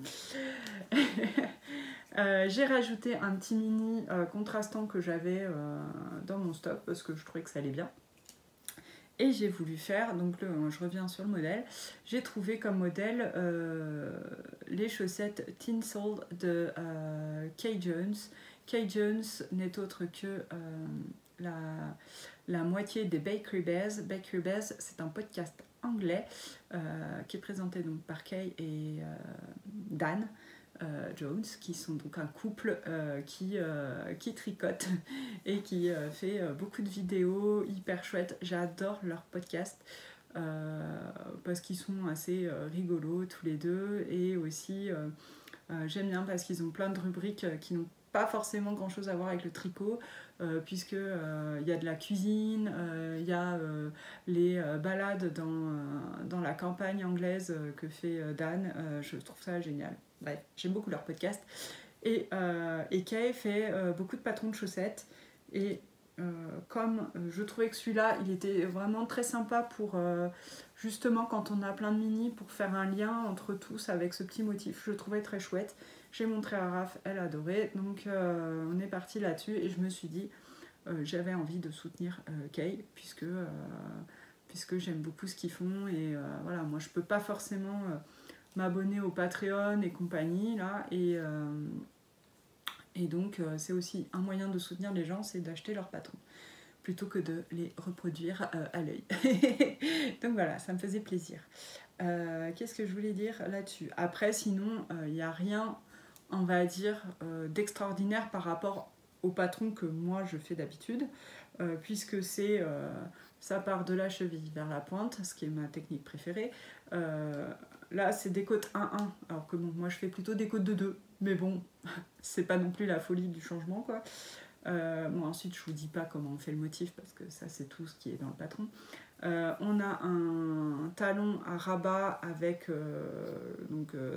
J'ai rajouté un petit mini contrastant que j'avais dans mon stock parce que je trouvais que ça allait bien. Et j'ai voulu faire, donc je reviens sur le modèle, j'ai trouvé comme modèle les chaussettes Tinsel de Kay Jones. Kay Jones n'est autre que la moitié des Bakery Bears. Bakery Bears, c'est un podcast anglais qui est présenté donc par Kay et Dan Jones, qui sont donc un couple qui tricote et qui fait beaucoup de vidéos hyper chouettes. J'adore leur podcast parce qu'ils sont assez rigolos tous les deux, et aussi j'aime bien parce qu'ils ont plein de rubriques qui n'ont pas forcément grand chose à voir avec le tricot, puisque y a de la cuisine, il y a les balades dans la campagne anglaise que fait Dan. Je trouve ça génial. Bref, j'aime beaucoup leur podcast. Et Kay fait beaucoup de patrons de chaussettes, et comme je trouvais que celui-là il était vraiment très sympa pour justement quand on a plein de mini, pour faire un lien entre tous avec ce petit motif, je le trouvais très chouette. J'ai montré à Raph, elle adorait, donc on est parti là-dessus, et je me suis dit j'avais envie de soutenir Kay puisque j'aime beaucoup ce qu'ils font, et voilà, moi je peux pas forcément m'abonner au Patreon et compagnie là, et donc c'est aussi un moyen de soutenir les gens, c'est d'acheter leurs patrons plutôt que de les reproduire à l'œil. Donc voilà, ça me faisait plaisir. Qu'est-ce que je voulais dire là-dessus? Après, sinon, il n'y a rien, on va dire, d'extraordinaire par rapport au patron que moi je fais d'habitude, puisque c'est ça part de la cheville vers la pointe, ce qui est ma technique préférée. Là, c'est des côtes 1-1, alors que bon, moi je fais plutôt des côtes de 2, mais bon, c'est pas non plus la folie du changement, quoi. Bon, ensuite, je vous dis pas comment on fait le motif parce que ça, c'est tout ce qui est dans le patron. On a un talon à rabat avec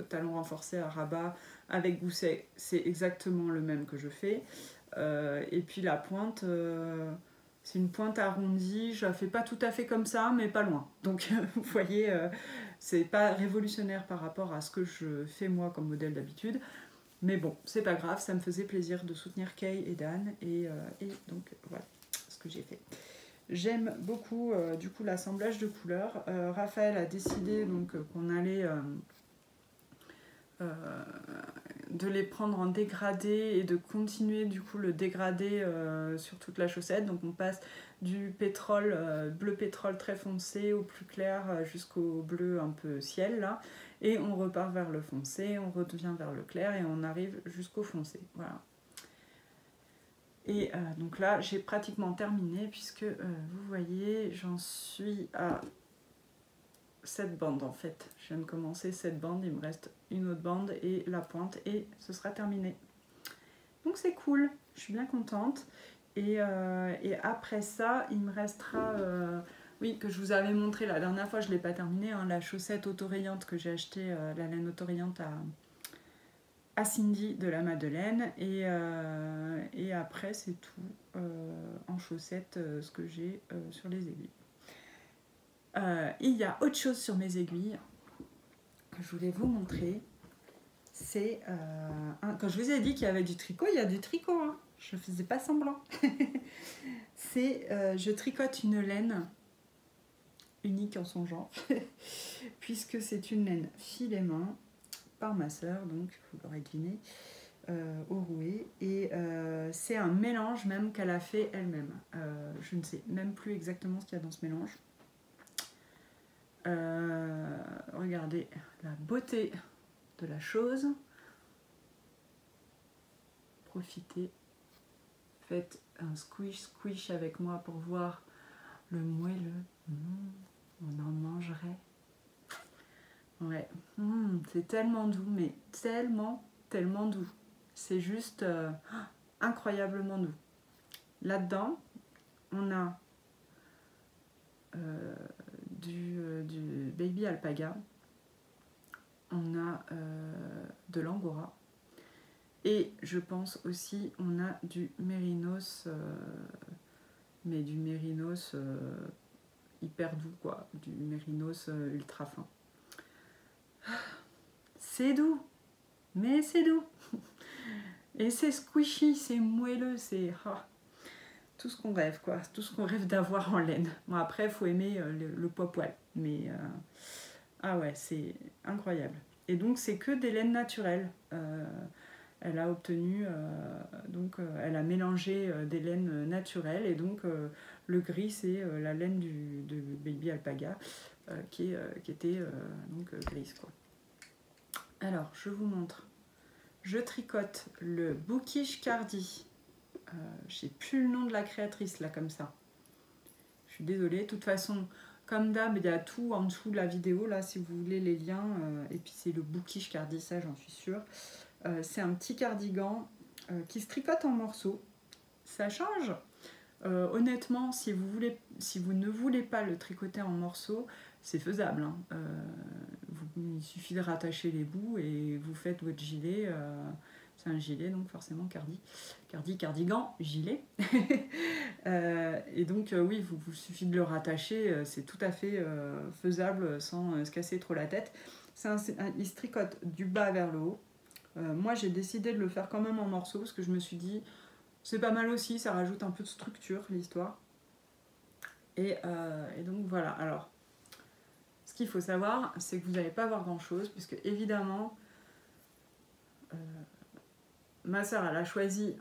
talon renforcé à rabat avec gousset, c'est exactement le même que je fais. Et puis la pointe, c'est une pointe arrondie, je la fais pas tout à fait comme ça, mais pas loin. Donc vous voyez, c'est pas révolutionnaire par rapport à ce que je fais moi comme modèle d'habitude. Mais bon, c'est pas grave, ça me faisait plaisir de soutenir Kay et Dan, et donc voilà ce que j'ai fait. J'aime beaucoup du coup l'assemblage de couleurs. Raphaël a décidé donc qu'on allait de les prendre en dégradé et de continuer du coup le dégradé sur toute la chaussette. Donc on passe du pétrole, bleu pétrole très foncé au plus clair jusqu'au bleu un peu ciel là. Et on repart vers le foncé, on revient vers le clair et on arrive jusqu'au foncé. Voilà. Et donc là, j'ai pratiquement terminé puisque vous voyez, j'en suis à 7 bandes en fait. Je viens de commencer 7 bandes, il me reste une autre bande et la pointe et ce sera terminé. Donc c'est cool, je suis bien contente. Et après ça, il me restera, oui, que je vous avais montré la dernière fois, je ne l'ai pas terminé, hein, la chaussette autorayante que j'ai achetée, la laine autorayante à Cindy de la Madeleine. Et après, c'est tout en chaussettes, ce que j'ai sur les aiguilles. Il y a autre chose sur mes aiguilles que je voulais vous montrer. C'est quand je vous ai dit qu'il y avait du tricot, il y a du tricot, hein. Je ne faisais pas semblant. Je tricote une laine unique en son genre, puisque c'est une laine filet main par ma sœur, donc vous l'aurez deviné, au rouet. Et c'est un mélange même qu'elle a fait elle-même. Je ne sais même plus exactement ce qu'il y a dans ce mélange. Regardez la beauté de la chose. Profitez, faites un squish avec moi pour voir le moelleux. On en mangerait. Ouais, c'est tellement doux, mais tellement doux. C'est juste incroyablement doux. Là-dedans, on a du baby alpaga, on a de l'angora, et je pense aussi on a du mérinos, mais du mérinos hyper doux, quoi, du mérinos ultra fin. C'est doux, mais c'est doux. Et c'est squishy, c'est moelleux, c'est tout ce qu'on rêve, quoi, tout ce qu'on rêve d'avoir en laine. Bon, après, il faut aimer le poil, mais ah ouais, c'est incroyable. Et donc, c'est que des laines naturelles. Elle a obtenu, elle a mélangé des laines naturelles, et donc le gris, c'est la laine de baby alpaga qui était grise, quoi. Alors, je vous montre. Je tricote le Bookish Cardi. Je sais plus le nom de la créatrice, là, comme ça. Je suis désolée. De toute façon, comme d'hab, il y a tout en dessous de la vidéo, là, si vous voulez les liens. Et puis, c'est le Bookish Cardi, ça, j'en suis sûre. C'est un petit cardigan qui se tricote en morceaux. Ça change. Honnêtement, si vous ne voulez pas le tricoter en morceaux, c'est faisable, hein. Il suffit de rattacher les bouts et vous faites votre gilet. C'est un gilet, donc forcément cardigan, gilet. Et donc oui, vous suffit de le rattacher, c'est tout à fait faisable sans se casser trop la tête. Il se tricote du bas vers le haut. Moi, j'ai décidé de le faire quand même en morceaux parce que je me suis dit, c'est pas mal aussi, ça rajoute un peu de structure, l'histoire. Et donc voilà. Alors, ce qu'il faut savoir, c'est que vous n'allez pas voir grand-chose, puisque évidemment, ma sœur, elle a choisi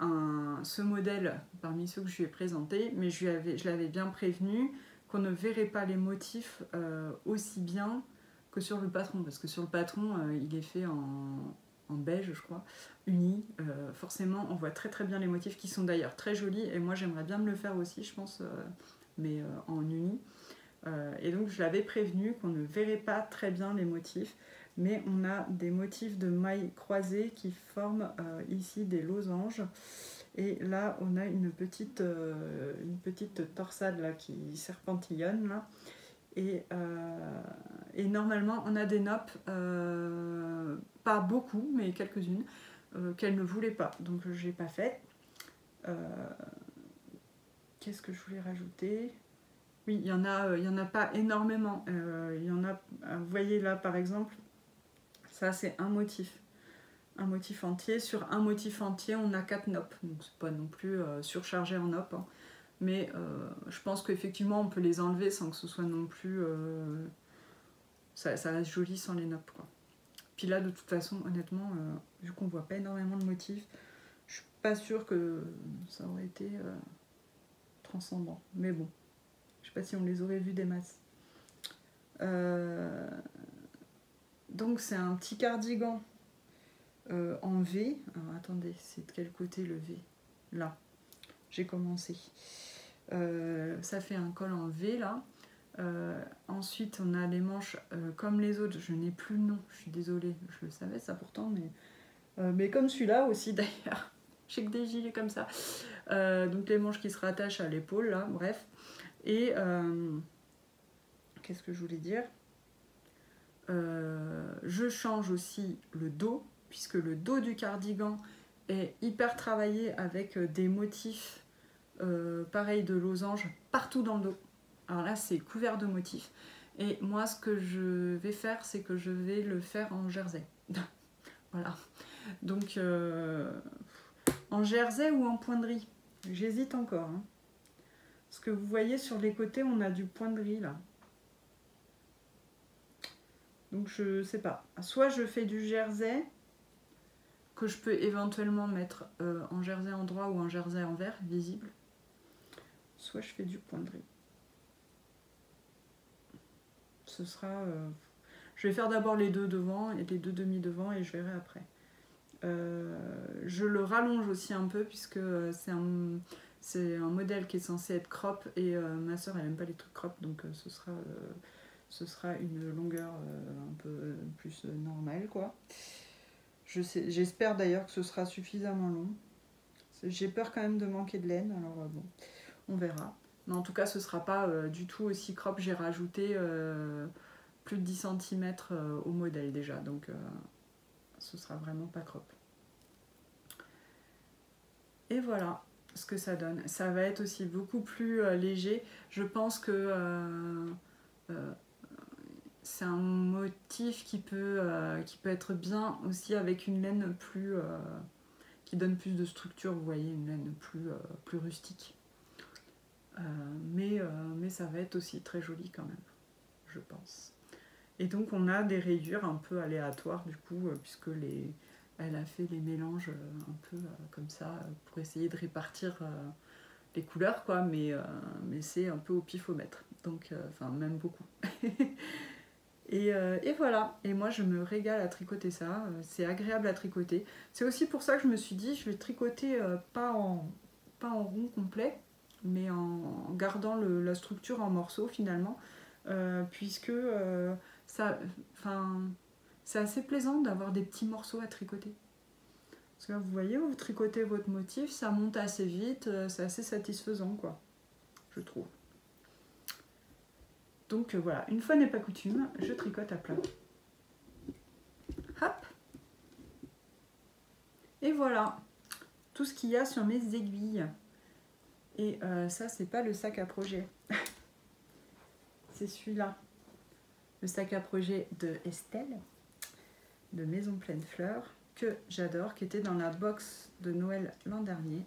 ce modèle parmi ceux que je lui ai présentés, mais je l'avais bien prévenu qu'on ne verrait pas les motifs aussi bien que sur le patron, parce que sur le patron, il est fait en beige, je crois, uni. Forcément, on voit très très bien les motifs qui sont d'ailleurs très jolis, et moi j'aimerais bien me le faire aussi, je pense, mais en uni. Et donc je l'avais prévenu qu'on ne verrait pas très bien les motifs, mais on a des motifs de mailles croisées qui forment ici des losanges. Et là, on a une petite torsade là, qui serpentillonne. Là. Et normalement, on a des noppes, pas beaucoup, mais quelques-unes, qu'elle ne voulait pas. Donc, je n'ai pas fait. Qu'est-ce que je voulais rajouter ? Oui, il y en a pas énormément. Il y en a, vous voyez là, par exemple, ça, c'est un motif entier. Sur un motif entier, on a 4 noppes. Donc, c'est pas non plus surchargé en noppes. Hein. Mais je pense qu'effectivement, on peut les enlever sans que ce soit non plus... ça reste joli sans les noppes, quoi. Puis là, de toute façon, honnêtement, vu qu'on voit pas énormément de motifs, je suis pas sûre que ça aurait été transcendant. Mais bon, je sais pas si on les aurait vus des masses. Donc c'est un petit cardigan en V. Alors attendez, c'est de quel côté le V ? Là, j'ai commencé. Ça fait un col en V là. Ensuite on a les manches comme les autres, je n'ai plus le nom, je suis désolée, je le savais ça pourtant, mais comme celui-là aussi d'ailleurs. j'ai que des gilets comme ça. Donc les manches qui se rattachent à l'épaule, là, bref. Et qu'est-ce que je voulais dire? Je change aussi le dos, puisque le dos du cardigan est hyper travaillé avec des motifs pareil de losange partout dans le dos. Alors là, c'est couvert de motifs. Et moi, ce que je vais faire, c'est que je vais le faire en jersey. Voilà. Donc, en jersey ou en pointerie. J'hésite encore. Hein. Parce que vous voyez, sur les côtés, on a du pointerie, là. Donc, je sais pas. Soit je fais du jersey, que je peux éventuellement mettre en jersey endroit ou en jersey envers, visible. Soit je fais du pointerie. Ce sera... je vais faire d'abord les deux devant et les deux demi-devant et je verrai après. Je le rallonge aussi un peu puisque c'est un modèle qui est censé être crop et ma soeur elle aime pas les trucs crop donc ce sera une longueur un peu plus normale quoi. J'espère d'ailleurs que ce sera suffisamment long. J'ai peur quand même de manquer de laine alors bon on verra. Mais en tout cas ce sera pas du tout aussi crop, j'ai rajouté plus de 10 cm au modèle déjà donc ce sera vraiment pas crop. Et voilà ce que ça donne. Ça va être aussi beaucoup plus léger. Je pense que c'est un motif qui peut être bien aussi avec une laine plus qui donne plus de structure, vous voyez, une laine plus rustique. Mais ça va être aussi très joli quand même, je pense. Et donc on a des rayures un peu aléatoires du coup, puisque elle a fait les mélanges un peu comme ça pour essayer de répartir les couleurs quoi, mais c'est un peu au pifomètre, donc enfin même beaucoup. et voilà, et moi je me régale à tricoter ça, c'est agréable à tricoter. C'est aussi pour ça que je me suis dit je vais tricoter pas en rond complet, mais en gardant la structure en morceaux finalement, puisque ça, c'est assez plaisant d'avoir des petits morceaux à tricoter. Parce que là, vous voyez, vous tricotez votre motif, ça monte assez vite, c'est assez satisfaisant, quoi, je trouve. Donc voilà, une fois n'est pas coutume, je tricote à plat. Hop. Et voilà, tout ce qu'il y a sur mes aiguilles. Et ça, c'est pas le sac à projet. C'est celui-là. Le sac à projet de Estelle, de Maison Pleine Fleurs, que j'adore, qui était dans la box de Noël l'an dernier.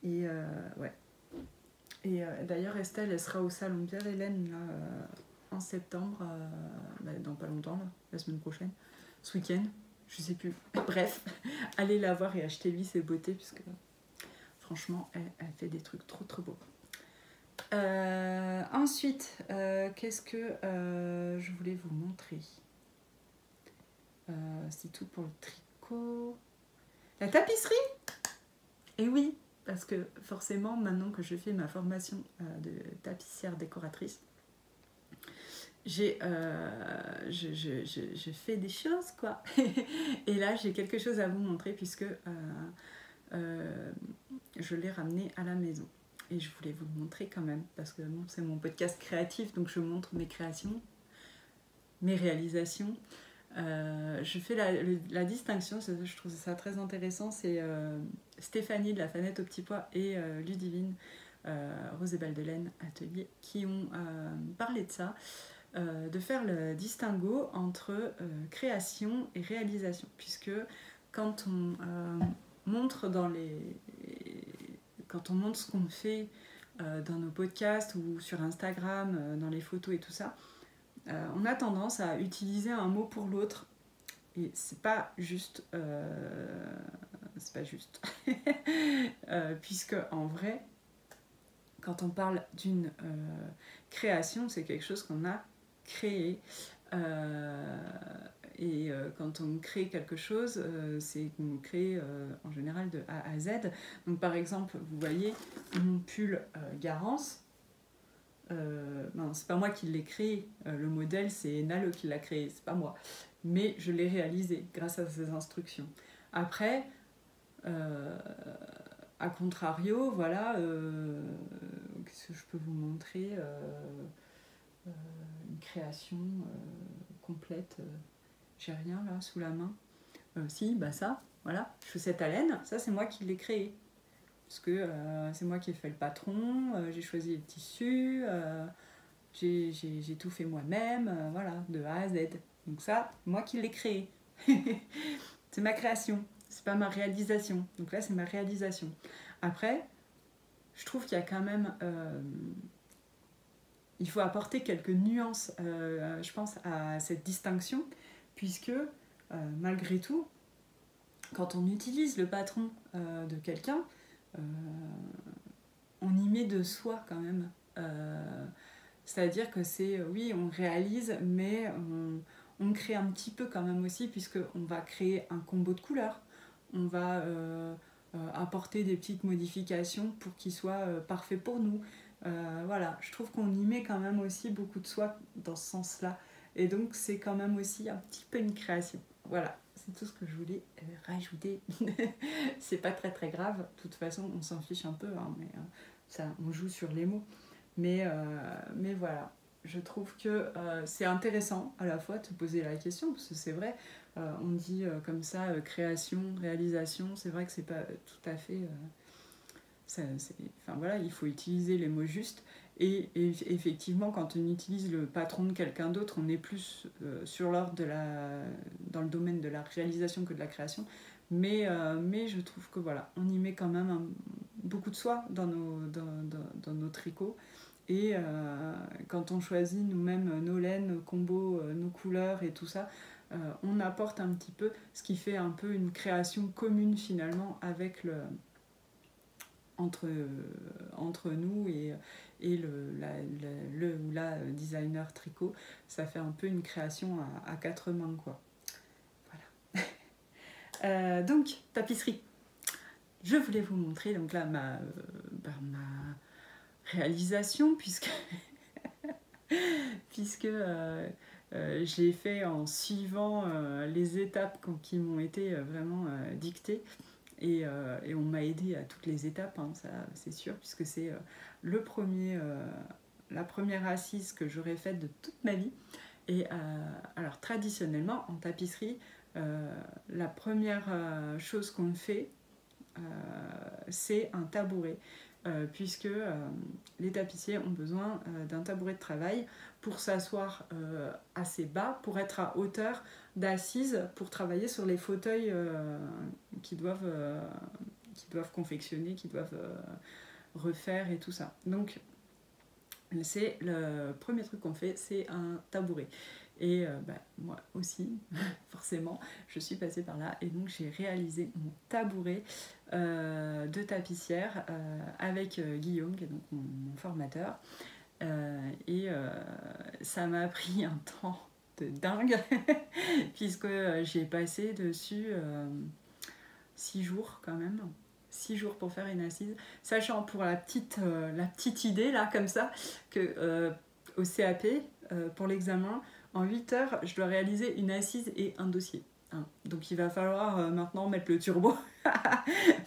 Et ouais. Et d'ailleurs, Estelle, elle sera au salon Pierre-Hélène là, en septembre, dans pas longtemps, là, la semaine prochaine, ce week-end, je sais plus. Bref, allez la voir et achetez-lui ses beautés, puisque franchement, elle fait des trucs trop trop beaux. Ensuite, qu'est-ce que je voulais vous montrer? C'est tout pour le tricot. La tapisserie. Et oui, parce que forcément, maintenant que je fais ma formation de tapissière décoratrice, j'ai fait des choses, quoi. Et là, j'ai quelque chose à vous montrer, puisque je l'ai ramené à la maison. Et je voulais vous le montrer quand même, parce que bon, c'est mon podcast créatif, donc je montre mes créations, mes réalisations. Je fais la distinction, je trouve ça très intéressant, c'est Stéphanie de la Fanette au Petit Pois et Ludivine Rosebelle de Laine Atelier qui ont parlé de ça, de faire le distinguo entre création et réalisation, puisque quand on montre quand on montre ce qu'on fait dans nos podcasts ou sur Instagram, dans les photos et tout ça, on a tendance à utiliser un mot pour l'autre et c'est pas juste, puisque en vrai, quand on parle d'une création, c'est quelque chose qu'on a créé. Et quand on crée quelque chose, c'est qu'on crée en général de A à Z. Donc par exemple, vous voyez mon pull Garance. Non, c'est pas moi qui l'ai créé, le modèle c'est Nalo qui l'a créé, c'est pas moi, mais je l'ai réalisé grâce à ses instructions. Après, A contrario, voilà, qu'est-ce que je peux vous montrer une création complète. J'ai rien là sous la main. Si, bah ça, voilà, chaussette à laine, ça c'est moi qui l'ai créé. Parce que c'est moi qui ai fait le patron, j'ai choisi les tissus, j'ai tout fait moi-même, voilà, de A à Z. Donc ça, moi qui l'ai créé. C'est ma création, c'est pas ma réalisation. Donc là, c'est ma réalisation. Après, je trouve qu'il y a quand même... il faut apporter quelques nuances, je pense, à cette distinction, puisque malgré tout, quand on utilise le patron de quelqu'un, on y met de soi quand même. C'est-à-dire que c'est, oui, on réalise, mais on crée un petit peu quand même aussi, puisqu'on va créer un combo de couleurs. On va apporter des petites modifications pour qu'il soit parfait pour nous. Voilà, je trouve qu'on y met quand même aussi beaucoup de soi dans ce sens-là. Et donc, c'est quand même aussi un petit peu une création. Voilà, c'est tout ce que je voulais rajouter. C'est pas très très grave. De toute façon, on s'en fiche un peu, hein, mais ça, on joue sur les mots. Mais voilà, je trouve que c'est intéressant à la fois de se poser la question, parce que c'est vrai, on dit comme ça, création, réalisation, c'est vrai que c'est pas tout à fait... enfin voilà, il faut utiliser les mots justes. Et effectivement, quand on utilise le patron de quelqu'un d'autre, on est plus sur l'ordre dans le domaine de la réalisation que de la création. Mais je trouve que voilà, on y met quand même beaucoup de soi dans nos tricots. Et quand on choisit nous-mêmes nos laines, nos combos, nos couleurs et tout ça, on apporte un petit peu ce qui fait un peu une création commune finalement avec entre nous et le ou la designer tricot. Ça fait un peu une création à quatre mains, quoi. Voilà. Donc, tapisserie. Je voulais vous montrer donc là ma réalisation, puisque je l'ai fait en suivant les étapes qui m'ont été vraiment dictées. Et on m'a aidé à toutes les étapes, hein, ça c'est sûr, puisque c'est la première assise que j'aurais faite de toute ma vie. Et alors traditionnellement, en tapisserie, la première chose qu'on fait, c'est un tabouret. Puisque les tapissiers ont besoin d'un tabouret de travail pour s'asseoir assez bas, pour être à hauteur d'assise, pour travailler sur les fauteuils qu'ils doivent confectionner, qu'ils doivent refaire et tout ça. Donc, c'est le premier truc qu'on fait, c'est un tabouret. Et moi aussi, forcément, je suis passée par là et donc j'ai réalisé mon tabouret de tapissière avec Guillaume, qui est donc mon formateur. Ça m'a pris un temps de dingue, puisque j'ai passé dessus 6 jours quand même. 6 jours pour faire une assise, sachant pour la petite idée là comme ça que au CAP pour l'examen en 8 heures je dois réaliser une assise et un dossier, hein. Donc il va falloir maintenant mettre le turbo.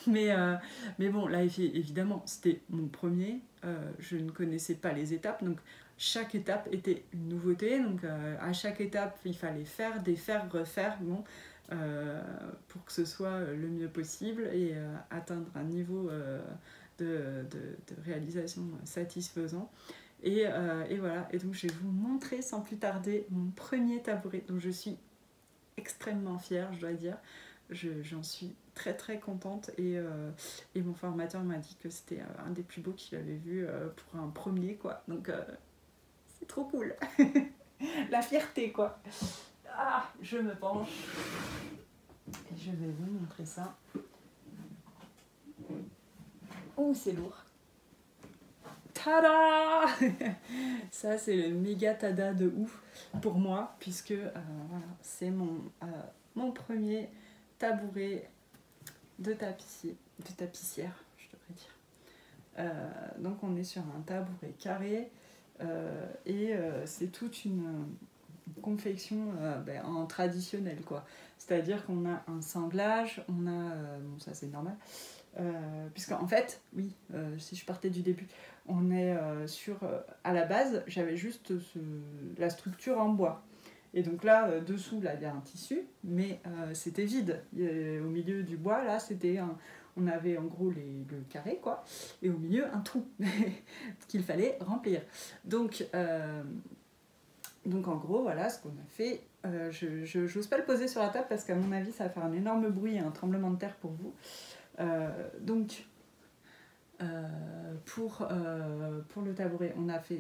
mais bon là évidemment c'était mon premier, je ne connaissais pas les étapes, donc chaque étape était une nouveauté, donc à chaque étape il fallait faire, défaire, refaire, bon, pour que ce soit le mieux possible et atteindre un niveau de réalisation satisfaisant. Et voilà, et donc je vais vous montrer sans plus tarder mon premier tabouret dont je suis extrêmement fière, je dois dire. J'en suis très très contente et mon formateur m'a dit que c'était un des plus beaux qu'il avait vu pour un premier, quoi. Donc c'est trop cool. La fierté, quoi. Ah, je me penche et je vais vous montrer ça. Oh, c'est lourd. Tada! Ça, c'est le méga tada de ouf pour moi, puisque voilà, c'est mon premier tabouret de tapissière, je devrais dire. Donc, on est sur un tabouret carré et c'est toute une confection en traditionnel, quoi. C'est-à-dire qu'on a un sanglage, on a... bon, ça c'est normal. Puisqu'en fait, oui, si je partais du début, on est à la base, j'avais juste la structure en bois. Et donc là, dessous, là, il y a un tissu, mais c'était vide. Au milieu du bois, là, on avait en gros le carré, quoi, et au milieu, un trou qu'il fallait remplir. Donc en gros, voilà ce qu'on a fait. Je n'ose pas le poser sur la table parce qu'à mon avis, ça va faire un énorme bruit et un tremblement de terre pour vous. Pour le tabouret,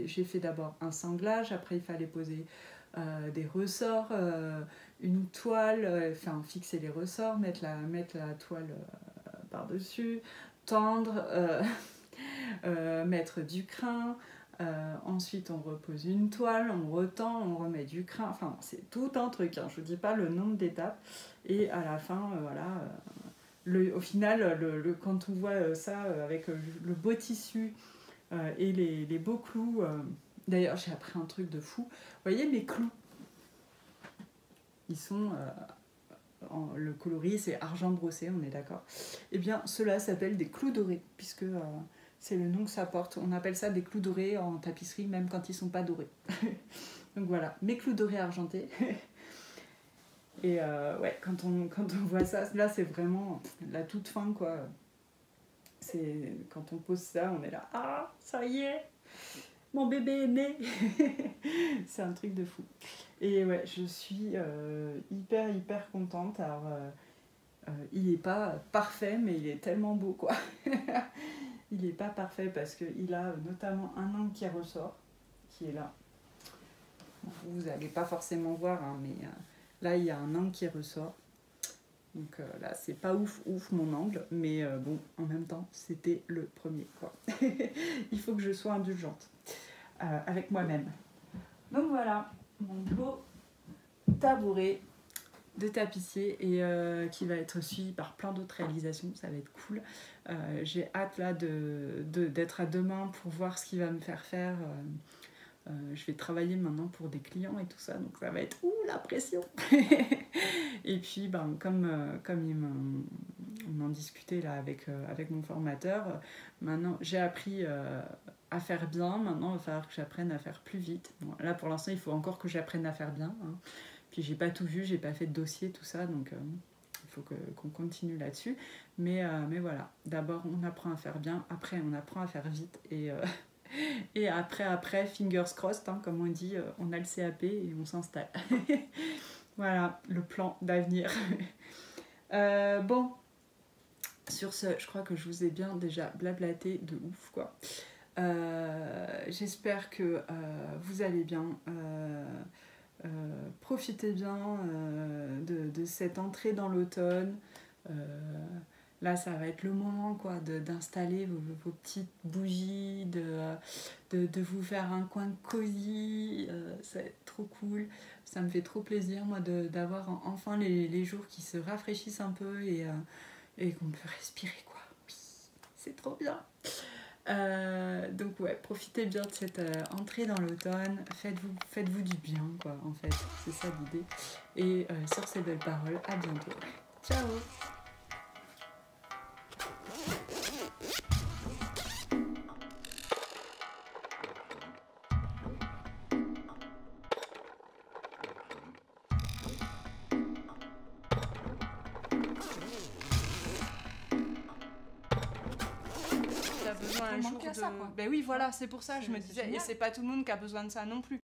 j'ai fait d'abord un sanglage, après il fallait poser des ressorts, une toile, fixer les ressorts, mettre la toile par-dessus, tendre, mettre du crin, ensuite on repose une toile, on retend, on remet du crin, enfin c'est tout un truc, hein, je vous dis pas le nombre d'étapes, et à la fin, au final, quand on voit ça avec le beau tissu et les beaux clous, d'ailleurs j'ai appris un truc de fou, vous voyez mes clous, ils sont... le coloris c'est argent brossé, on est d'accord. Et bien ceux-là s'appellent des clous dorés, puisque c'est le nom que ça porte. On appelle ça des clous dorés en tapisserie, même quand ils sont pas dorés. Donc voilà, mes clous dorés argentés. Et ouais, quand on voit ça, là c'est vraiment la toute fin, quoi. Quand on pose ça, on est là, ah, ça y est, mon bébé est né. C'est un truc de fou. Et ouais, je suis hyper contente. Alors, il n'est pas parfait, mais il est tellement beau, quoi. Il n'est pas parfait parce qu'il a notamment un angle qui ressort, qui est là. Vous n'allez pas forcément voir, hein, mais là, il y a un angle qui ressort. Donc là, c'est pas ouf mon angle, mais bon, en même temps, c'était le premier, quoi. Il faut que je sois indulgente avec moi-même. Donc voilà, mon beau tabouret de tapissier et qui va être suivi par plein d'autres réalisations, ça va être cool. J'ai hâte là d'être à demain pour voir ce qu'il va me faire faire. Je vais travailler maintenant pour des clients et tout ça, donc ça va être la pression. Et puis ben, comme on en discutait là avec mon formateur, maintenant j'ai appris à faire bien, maintenant il va falloir que j'apprenne à faire plus vite. Bon, là pour l'instant il faut encore que j'apprenne à faire bien, hein. Puis j'ai pas tout vu, j'ai pas fait de dossier, tout ça, donc il faut qu'on continue là-dessus. Mais voilà, d'abord on apprend à faire bien, après on apprend à faire vite et après, fingers crossed, hein, comme on dit, on a le CAP et on s'installe. Voilà, le plan d'avenir. Bon, sur ce, je crois que je vous ai bien déjà blablaté de ouf, quoi. J'espère que vous allez bien. Profitez bien de cette entrée dans l'automne. Là, ça va être le moment, quoi, d'installer vos petites bougies, de vous faire un coin cosy. Ça va être trop cool. Ça me fait trop plaisir, moi, d'avoir enfin les jours qui se rafraîchissent un peu et qu'on peut respirer, quoi. Oui, c'est trop bien. Donc ouais, profitez bien de cette entrée dans l'automne. Faites-vous du bien, quoi, en fait. C'est ça l'idée. Et sur ces belles paroles, à bientôt. Ciao! Ben oui, voilà, c'est pour ça, je me disais, et c'est pas tout le monde qui a besoin de ça non plus.